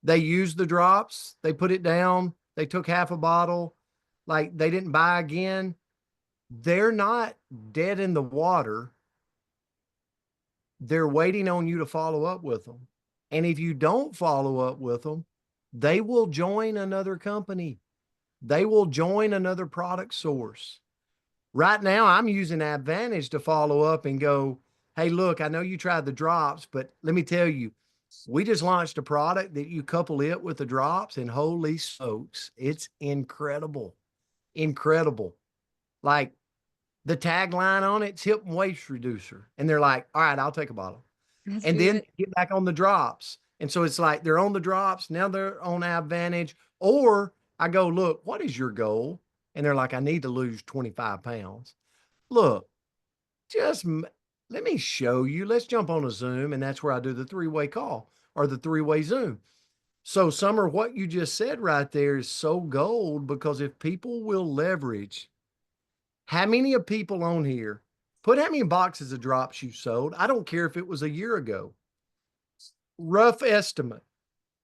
They use the drops, they put it down, they took half a bottle, like they didn't buy again. They're not dead in the water. They're waiting on you to follow up with them. And if you don't follow up with them, they will join another company. They will join another product source. Right now, I'm using Advantage to follow up and go, hey, look, I know you tried the drops, but let me tell you, we just launched a product that you couple it with the drops, and holy smokes, it's incredible. Incredible. Like the tagline on it's hip and waist reducer. And they're like, all right, I'll take a bottle. That's And good. then get back on the drops. And so it's like they're on the drops. Now they're on Advantage. Or I go, look, what is your goal? And they're like, I need to lose 25 pounds. Look, just let me show you. Let's jump on a Zoom. And that's where I do the three-way call or the three-way Zoom. So, Summer, what you just said right there is so gold, because if people will leverage, how many of people on here, put how many boxes of drops you sold. I don't care if it was a year ago. Rough estimate.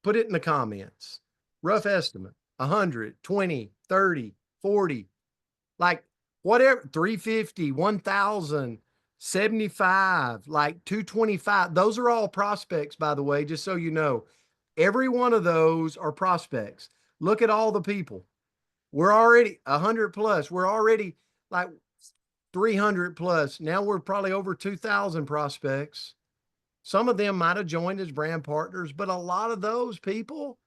Put it in the comments. Rough estimate. 100, 20, 30, 40, like whatever, 350, 1,000, 75, like 225. Those are all prospects, by the way, just so you know. Every one of those are prospects. Look at all the people. We're already 100 plus. We're already like 300 plus. Now we're probably over 2,000 prospects. Some of them might have joined as brand partners, but a lot of those people,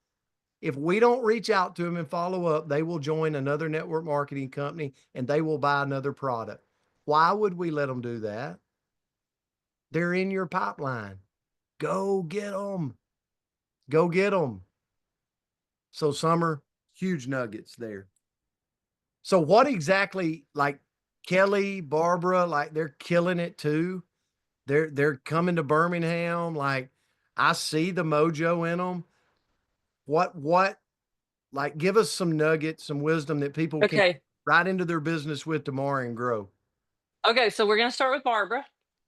if we don't reach out to them and follow up, they will join another network marketing company and they will buy another product. Why would we let them do that? They're in your pipeline. Go get them. Go get them. So Summer, huge nuggets there. So what exactly, like Kelly, Barbara, like they're killing it too. They're coming to Birmingham. Like I see the mojo in them. What Like, give us some nuggets, some wisdom that people can Okay. right into their business with tomorrow and grow. Okay, so we're gonna start with Barbara.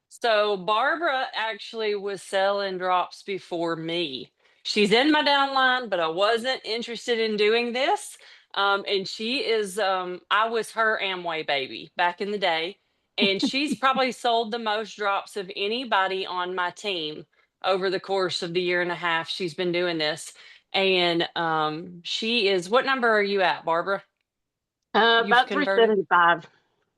So Barbara actually was selling drops before me. She's in my downline, but I wasn't interested in doing this. And she is, I was her Amway baby back in the day. And she's probably sold the most drops of anybody on my team over the course of the year and a half she's been doing this. And she is, what number are you at, Barbara? You've About converted? 375.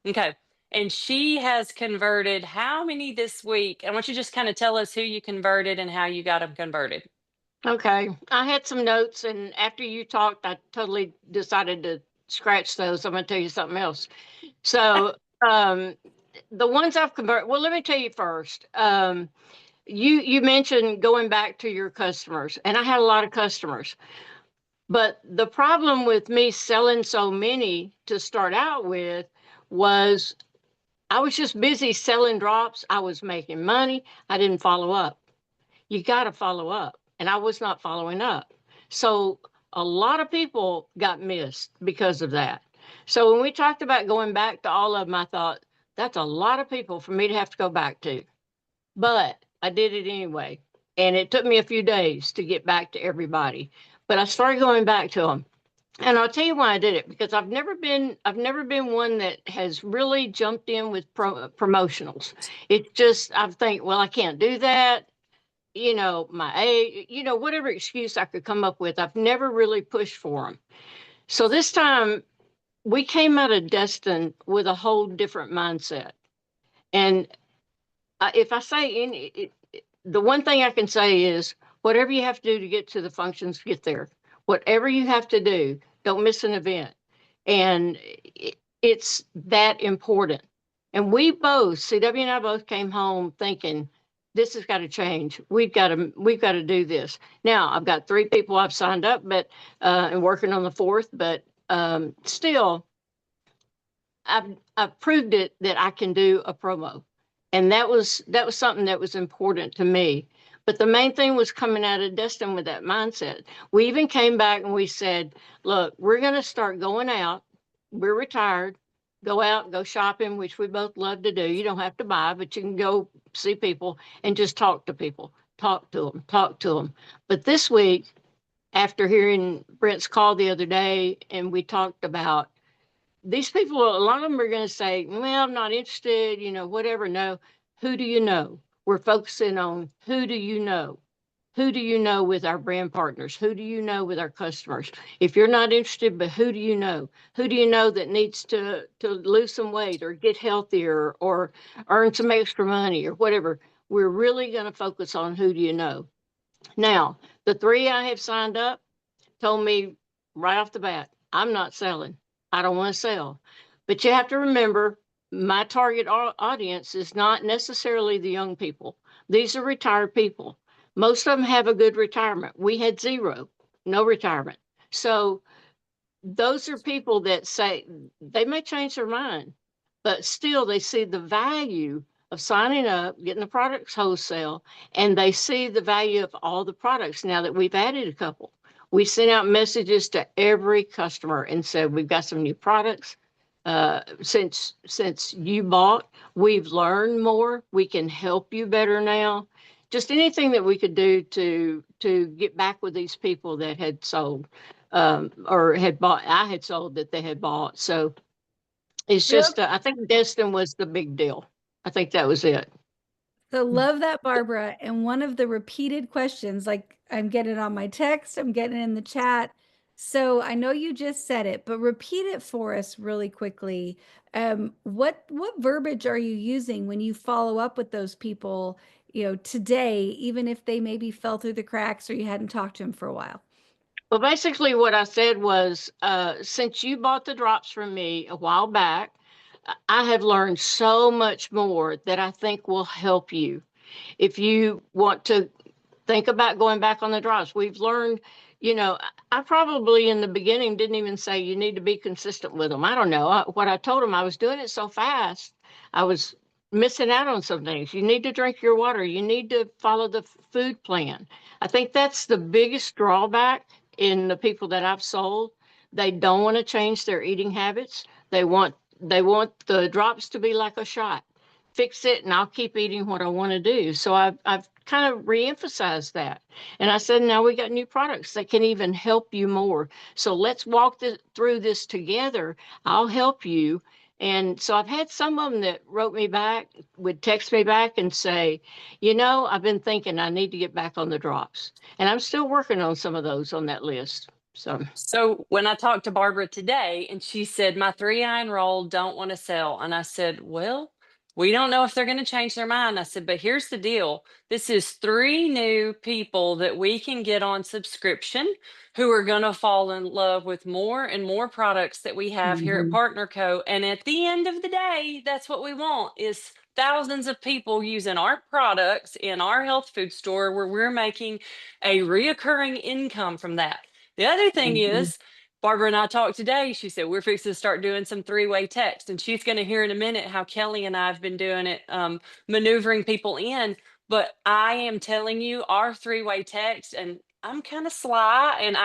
Okay. And she has converted how many this week? I want you to just kind of tell us who you converted and how you got them converted. Okay. I had some notes, and after you talked, I totally decided to scratch those. I'm going to tell you something else. So, the ones I've converted, well, let me tell you first. You mentioned going back to your customers, and I had a lot of customers. But the problem with me selling so many to start out with was I was just busy selling drops. I was making money. I didn't follow up. You got to follow up. And I was not following up. So a lot of people got missed because of that. So when we talked about going back to all of them, I thought, that's a lot of people for me to have to go back to. But I did it anyway. And it took me a few days to get back to everybody. But I started going back to them. And I'll tell you why I did it, because I've never been one that has really jumped in with promotionals. It's just I think, well, I can't do that. You know, my age, you know, whatever excuse I could come up with, I've never really pushed for them. So this time we came out of Destin with a whole different mindset. And if I say the one thing I can say is whatever you have to do to get to the functions, get there. Whatever you have to do, don't miss an event. And it's that important. And we both, CW and I both came home thinking, this has got to change. We've got to do this. Now I've got 3 people I've signed up, but and working on the 4th, but still I've proved it that I can do a promo. And that was something that was important to me. But the main thing was coming out of Destin with that mindset. We even came back and we said, look, we're going to start going out. We're retired. Go out, go shopping, which we both love to do. You don't have to buy, but you can go see people and just talk to people. Talk to them. But this week, after hearing Brent's call the other day, and we talked about these people, a lot of them are going to say, well, I'm not interested, you know, whatever. No, who do you know? We're focusing on who do you know? Who do you know with our brand partners? Who do you know with our customers? If you're not interested, but who do you know? Who do you know that needs to lose some weight or get healthier or earn some extra money or whatever? We're really going to focus on who do you know. Now, the 3 I have signed up told me right off the bat, I'm not selling. I don't want to sell. But you have to remember, my target audience is not necessarily the young people. These are retired people. Most of them have a good retirement. We had 0, no retirement. So those are people that say they may change their mind, but still they see the value of signing up, getting the products wholesale, and they see the value of all the products now that we've added a couple. We sent out messages to every customer and said, we've got some new products. Since you bought, we've learned more. We can help you better now. Just anything that we could do to get back with these people that had sold or had bought. I had sold that they had bought. So it's just, I think Destin was the big deal. I think that was it. So love that, Barbara. And one of the repeated questions, like I'm getting it on my text, I'm getting it in the chat. So I know you just said it, but repeat it for us really quickly. What verbiage are you using when you follow up with those people, you know, today, even if they maybe fell through the cracks or you hadn't talked to them for a while? Well, basically what I said was, since you bought the drops from me a while back, I have learned so much more that I think will help you. If you want to think about going back on the drops, we've learned, you know, I probably in the beginning didn't even say you need to be consistent with them. I don't know. What I told them, I was doing it so fast, I was missing out on some things. You need to drink your water. You need to follow the food plan. I think that's the biggest drawback in the people that I've sold. They don't want to change their eating habits. They want the drops to be like a shot. Fix it and I'll keep eating what I want to do. So I've kind of reemphasized that. And I said, now we got new products that can even help you more. So let's walk through this together. I'll help you. And so I've had some of them that wrote me back, would text me back and say, I've been thinking I need to get back on the drops. And I'm still working on some of those on that list. So when I talked to Barbara today and she said, my 3 I enrolled don't want to sell. And I said, well, we don't know if they're going to change their mind. I said, but here's the deal. This is 3 new people that we can get on subscription who are going to fall in love with more and more products that we have here at Partner Co. And at the end of the day, that's what we want is thousands of people using our products in our health food store where we're making a reoccurring income from that. The other thing is, Barbara and I talked today. She said, we're fixing to start doing some 3-way text. And she's going to hear in a minute how Kelly and I have been doing it, maneuvering people in. But I am telling you, our 3-way text, and I'm kind of sly, and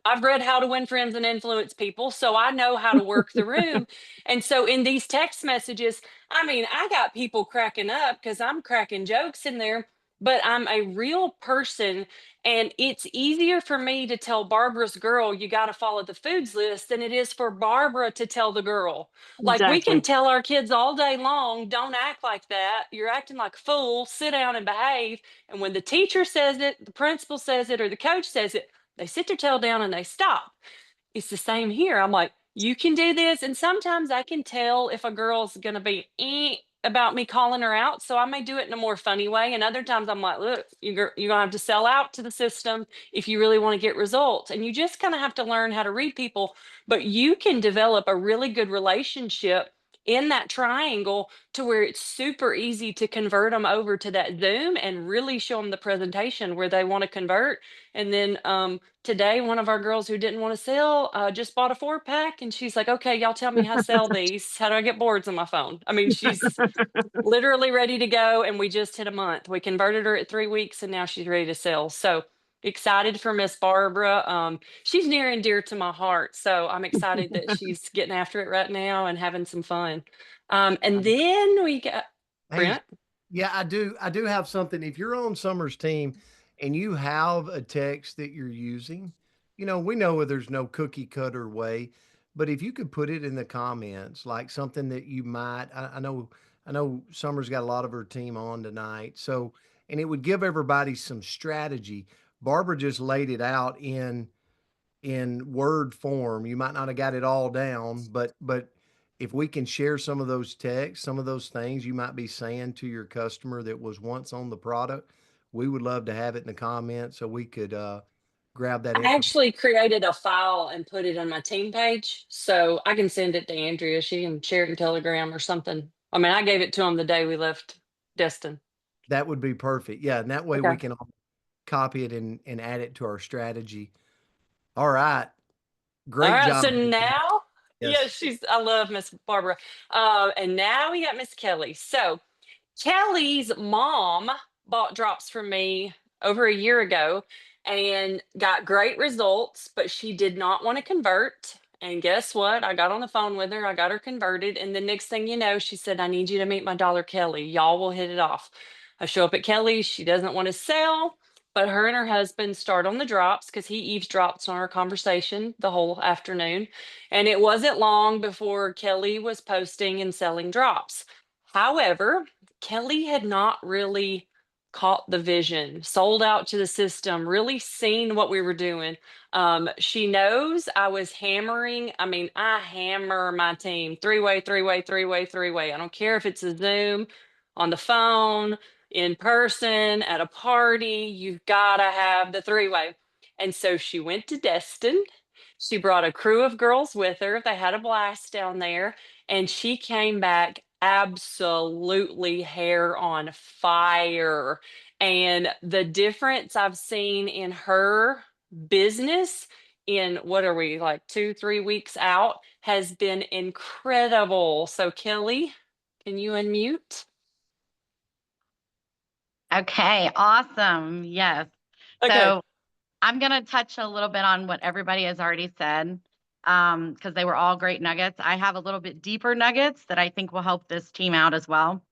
I've read How to Win Friends and Influence People, so I know how to work the room. And so in these text messages, I mean, I got people cracking up because I'm cracking jokes in there, but I'm a real person. And it's easier for me to tell Barbara's girl, you got to follow the foods list than it is for Barbara to tell the girl. Like we can tell our kids all day long, don't act like that. You're acting like a fool, sit down and behave. And when the teacher says it, the principal says it, or the coach says it, they sit their tail down and they stop. It's the same here. I'm like, you can do this. And sometimes I can tell if a girl's going to be about me calling her out. So I may do it in a more funny way. And other times I'm like, look, you're going to have to sell out to the system if you really want to get results. And you just kind of have to learn how to read people, but you can develop a really good relationship in that triangle to where it's super easy to convert them over to that Zoom and really show them the presentation where they want to convert. And then today, one of our girls who didn't want to sell just bought a 4-pack, and she's like, okay, y'all tell me how to sell these. How do I get boards on my phone? I mean, she's literally ready to go. And we just hit a month. We converted her at 3 weeks and now she's ready to sell. So excited for Miss Barbara. She's near and dear to my heart. So I'm excited that she's getting after it right now and having some fun. And then we got Brent. Yeah, I do have something. If you're on Summer's team and you have a text that you're using, we know there's no cookie cutter way, but if you could put it in the comments, like something that you might, I know Summer's got a lot of her team on tonight. So, and it would give everybody some strategy. Barbara just laid it out in word form. You might not have got it all down, but if we can share some of those texts, some of those things you might be saying to your customer that was once on the product, we would love to have it in the comments so we could grab that. I actually created a file and put it on my team page, so I can send it to Andrea. She can share it in Telegram or something. I mean, I gave it to him the day we left Destin. That would be perfect. Yeah, and that way we can all copy it and add it to our strategy. All right. Great job. So now, yes, I love Miss Barbara. And now we got Miss Kelly. So Kelly's mom bought drops from me over a year ago and got great results, but she did not want to convert. And guess what? I got on the phone with her. I got her converted. And the next thing you know, she said, I need you to meet my daughter, Kelly. Y'all will hit it off. I show up at Kelly's. She doesn't want to sell, but her and her husband start on the drops because he eavesdrops on our conversation the whole afternoon. And it wasn't long before Kelly was posting and selling drops. However, Kelly had not really caught the vision, sold out to the system, really seen what we were doing. She knows I was hammering. I mean, I hammer my team 3-way, 3-way, 3-way, 3-way. I don't care if it's a Zoom, on the phone, in person, at a party, you've got to have the 3-way. And so she went to Destin. She brought a crew of girls with her. They had a blast down there. And she came back absolutely hair on fire. And the difference I've seen in her business in what are we, like 2-3 weeks out, has been incredible. So Kelly, can you unmute? Okay, awesome. Yes. Okay. So I'm going to touch a little bit on what everybody has already said, because they were all great nuggets. I have a little bit deeper nuggets that I think will help this team out as well.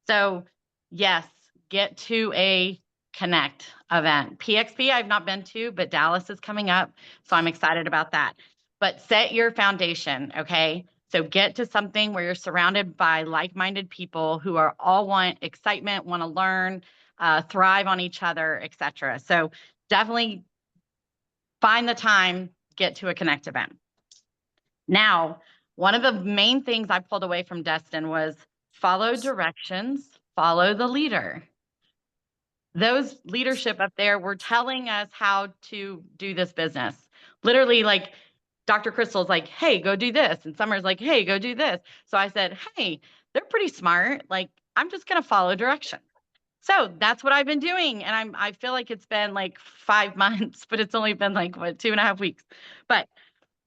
So yes, get to a Connect event. PXP I've not been to, but Dallas is coming up, so I'm excited about that. But set your foundation, okay? So get to something where you're surrounded by like-minded people who are all want excitement, want to learn, thrive on each other, etc. So definitely find the time, get to a Connect event. Now, one of the main things I pulled away from Destin was follow directions, follow the leader. Those leadership up there were telling us how to do this business. Literally, like Dr. Crystal's like, hey, go do this. And Summer's like, hey, go do this. So I said, hey, they're pretty smart. Like, I'm just going to follow direction. So that's what I've been doing. And I feel like it's been like 5 months, but it's only been like, what, 2.5 weeks. But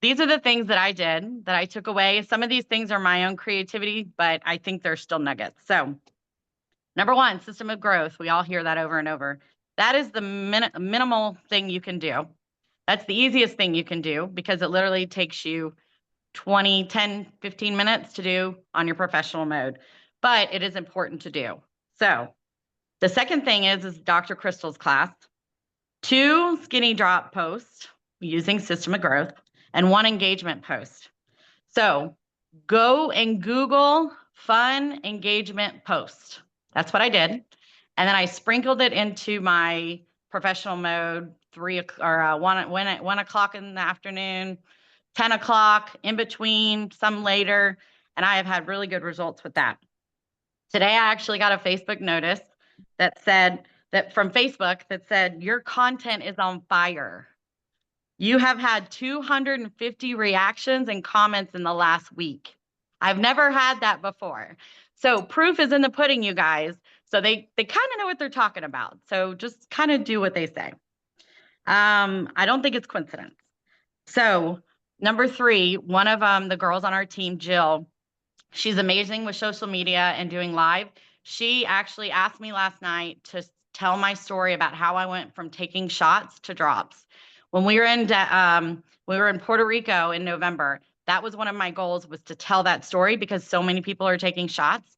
these are the things that I did that I took away. Some of these things are my own creativity, but I think they're still nuggets. So number one, system of growth. We all hear that over and over. That is the minimal thing you can do. That's the easiest thing you can do because it literally takes you 10, 15 minutes to do on your professional mode, but it is important to do. So the second thing is Dr. Crystal's class, 2 skinny drop posts using system of growth and 1 engagement post. So go and Google fun engagement post. That's what I did. And then I sprinkled it into my professional mode, 1 o'clock in the afternoon, 10 o'clock, in between, some later. And I have had really good results with that. Today, I actually got a Facebook notice that said from Facebook that said, your content is on fire. You have had 250 reactions and comments in the last week. I've never had that before. So proof is in the pudding, you guys. So they kind of know what they're talking about. So just kind of do what they say. I don't think it's coincidence. So number 3, one of the girls on our team, Jill, she's amazing with social media and doing live. She actually asked me last night to tell my story about how I went from taking shots to drops. When we were in Puerto Rico in November, that was one of my goals, was to tell that story because so many people are taking shots.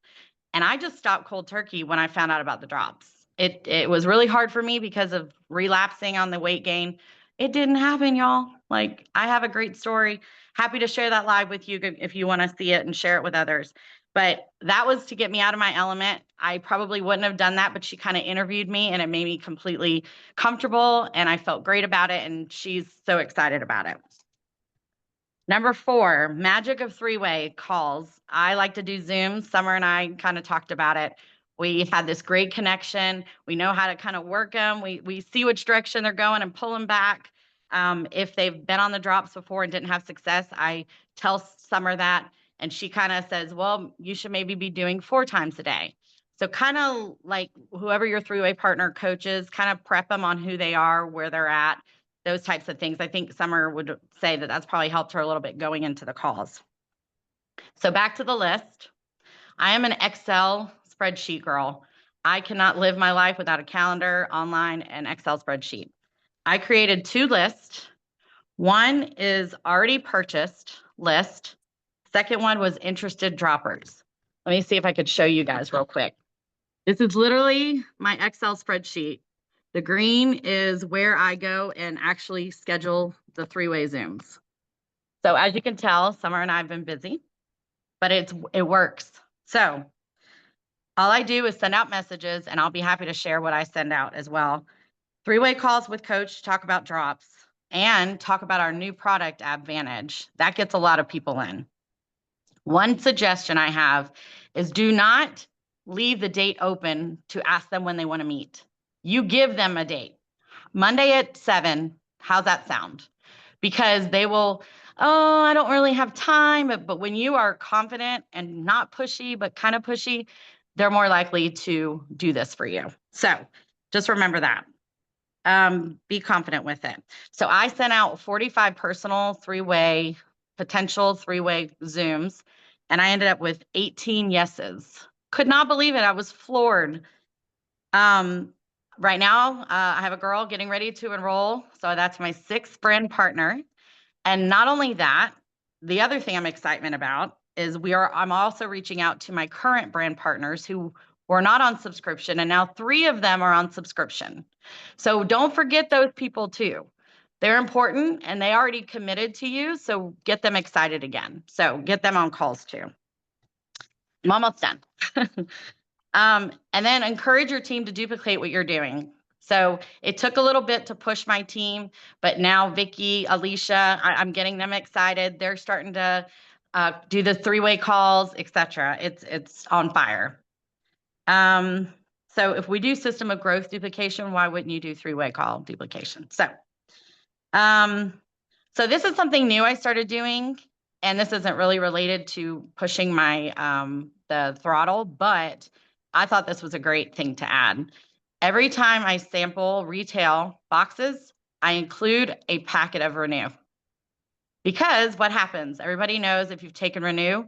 And I just stopped cold turkey when I found out about the drops. It was really hard for me because of relapsing on the weight gain. It didn't happen, y'all. Like, I have a great story. Happy to share that live with you if you want to see it and share it with others. But that was to get me out of my element. I probably wouldn't have done that, but she kind of interviewed me and it made me completely comfortable and I felt great about it. And she's so excited about it. Number 4, magic of 3-way calls. I like to do Zoom. Summer and I kind of talked about it. We had this great connection. We know how to kind of work them. We see which direction they're going and pull them back. If they've been on the drops before and didn't have success, I tell Summer that, and she kind of says, well, you should maybe be doing 4 times a day. So kind of like whoever your 3-way partner coaches, kind of prep them on who they are, where they're at, those types of things. I think Summer would say that that's probably helped her a little bit going into the calls. So back to the list. I am an Excel spreadsheet girl. I cannot live my life without a calendar, online, and Excel spreadsheet. I created 2 lists. One is already purchased list. Second one was interested droppers. Let me see if I could show you guys real quick. This is literally my Excel spreadsheet. The green is where I go and actually schedule the 3-way Zooms. So as you can tell, Summer and I have been busy, but it works. So all I do is send out messages, and I'll be happy to share what I send out as well. 3-way calls with coach to talk about drops and talk about our new product, Advantage. That gets a lot of people in. One suggestion I have is do not leave the date open to ask them when they want to meet. You give them a date. Monday at 7, how's that sound? Because they will, oh, I don't really have time. But when you are confident and not pushy, but kind of pushy, they're more likely to do this for you. So just remember that. Be confident with it. So I sent out 45 personal 3-way, potential 3-way Zooms, and I ended up with 18 yeses. Could not believe it. I was floored. right now, I have a girl getting ready to enroll. So that's my 6th brand partner. And not only that, the other thing I'm excited about is I'm also reaching out to my current brand partners who were not on subscription. And now 3 of them are on subscription. So don't forget those people too. They're important and they already committed to you. So get them excited again. So get them on calls too. I'm almost done. And then encourage your team to duplicate what you're doing. So it took a little bit to push my team, but now Vicky, Alicia, I'm getting them excited. They're starting to do the 3-way calls, etc. It's on fire. So if we do system of growth duplication, why wouldn't you do 3-way call duplication? So this is something new I started doing, and this isn't really related to pushing my the throttle, but I thought this was a great thing to add. Every time I sample retail boxes, I include a packet of Renew. Because what happens? Everybody knows if you've taken Renew,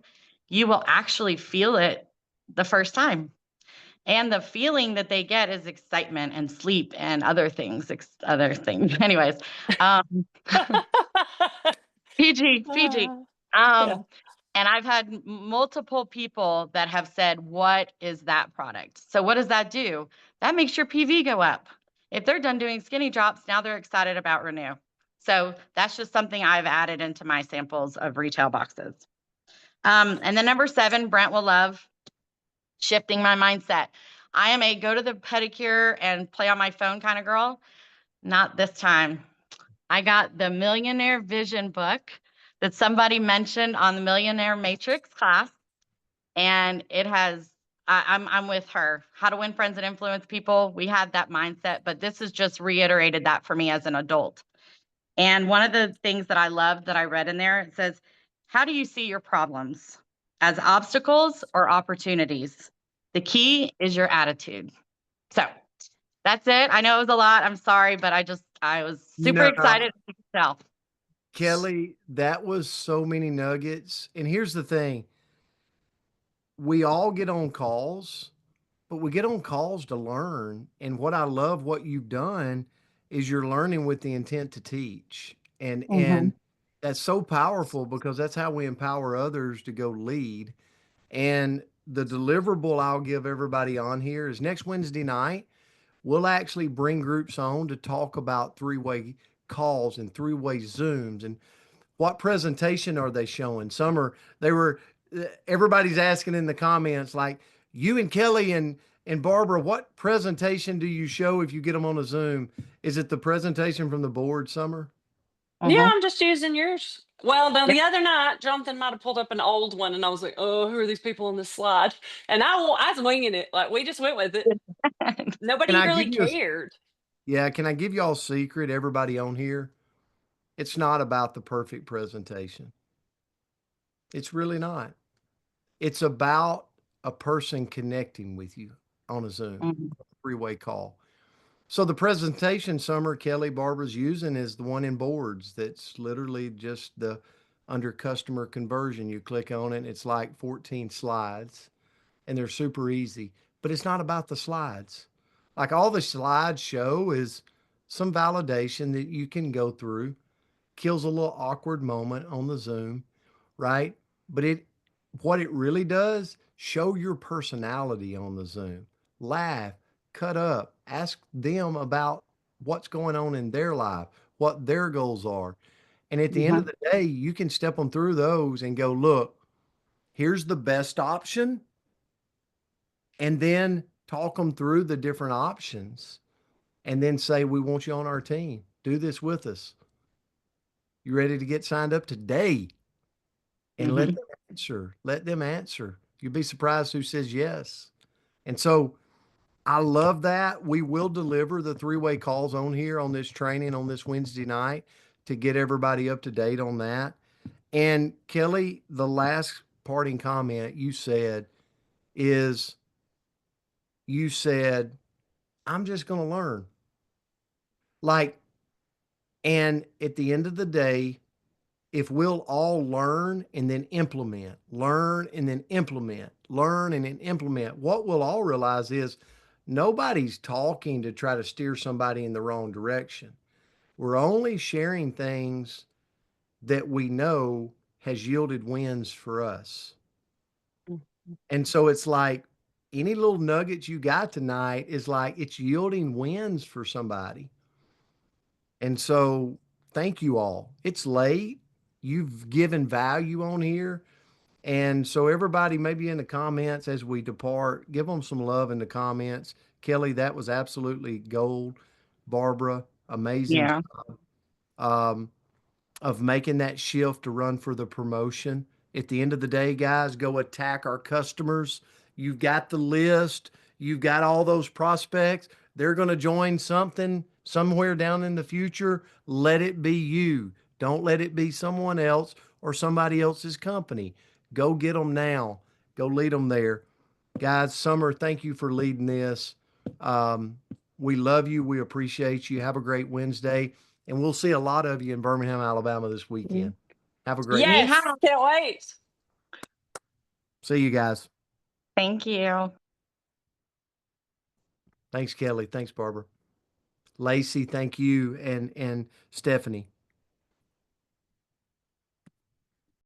you will actually feel it the first time. And the feeling that they get is excitement and sleep and other things. Anyways, Fiji. Yeah. And I've had multiple people that have said, what is that product? So what does that do? That makes your PV go up. If they're done doing skinny drops, now they're excited about Renew. So that's just something I've added into my samples of retail boxes. And then number 7, Brent will love, shifting my mindset. I am a go to the pedicure and play on my phone kind of girl. Not this time. I got the Millionaire Vision book that somebody mentioned on the Millionaire Matrix class. And it has, I'm with her. How to Win Friends and Influence People. We had that mindset, but this has just reiterated that for me as an adult. And one of the things that I loved that I read in there, it says, how do you see your problems? As obstacles or opportunities? The key is your attitude. So that's it. I know it was a lot. I'm sorry, but I was super excited to tell. Kelly, that was so many nuggets. And here's the thing. We all get on calls, but we get on calls to learn. And what I love what you've done is you're learning with the intent to teach. And that's so powerful because that's how we empower others to go lead. And the deliverable I'll give everybody on here is next Wednesday night, we'll actually bring groups on to talk about 3-way calls and 3-way Zooms and what presentation are they showing? Everybody's asking in the comments, like, you and Kelly and Barbara, what presentation do you show if you get them on a Zoom? Is it the presentation from the board, Summer? Yeah, I'm just using yours. Well, now the other night, Jonathan might have pulled up an old one, and I was like, "Oh, who are these people on this slide?" And I was winging it, like we just went with it. Nobody Can I really give you cared. Yeah, can I give y'all a secret, everybody on here? It's not about the perfect presentation. It's really not. It's about a person connecting with you on a Zoom, a 3-way call. So the presentation Summer, Kelly, Barbara's using is the one in boards. That's literally just under customer conversion. You click on it, it's like 14 slides and they're super easy, but it's not about the slides. Like all the slides show is some validation that you can go through, kills a little awkward moment on the Zoom, right? But what it really does, show your personality on the Zoom. Laugh, cut up, ask them about what's going on in their life, what their goals are. And at the end of the day, you can step them through those and go, look, here's the best option. And then talk them through the different options and then say, we want you on our team. Do this with us. You ready to get signed up today? And let them answer. You'll be surprised who says yes. And so I love that. We will deliver the 3-way calls on here on this training on this Wednesday night to get everybody up to date on that. And Kelly, the last parting comment you said is, I'm just going to learn. And at the end of the day, if we'll all learn and then implement, what we'll all realize is Nobody's talking to try to steer somebody in the wrong direction. We're only sharing things that we know has yielded wins for us. And so it's like any little nuggets you got tonight is like it's yielding wins for somebody. And so thank you all. It's late. You've given value on here. And so everybody, maybe in the comments as we depart, give them some love in the comments. Kelly, that was absolutely gold. Barbara, amazing Yeah. job of making that shift to run for the promotion. At the end of the day, guys, go attack our customers. You've got the list. You've got all those prospects. They're going to join something somewhere down in the future. Let it be you. Don't let it be someone else or somebody else's company. Go get them now. Go lead them there. Guys, Summer, thank you for leading this. We love you. We appreciate you. Have a great Wednesday. And we'll see a lot of you in Birmingham, Alabama this weekend. Have a great day. Yes, can't wait. See you guys. Thank you. Thanks, Kelly. Thanks, Barbara. Lacey, thank you. And Stephanie.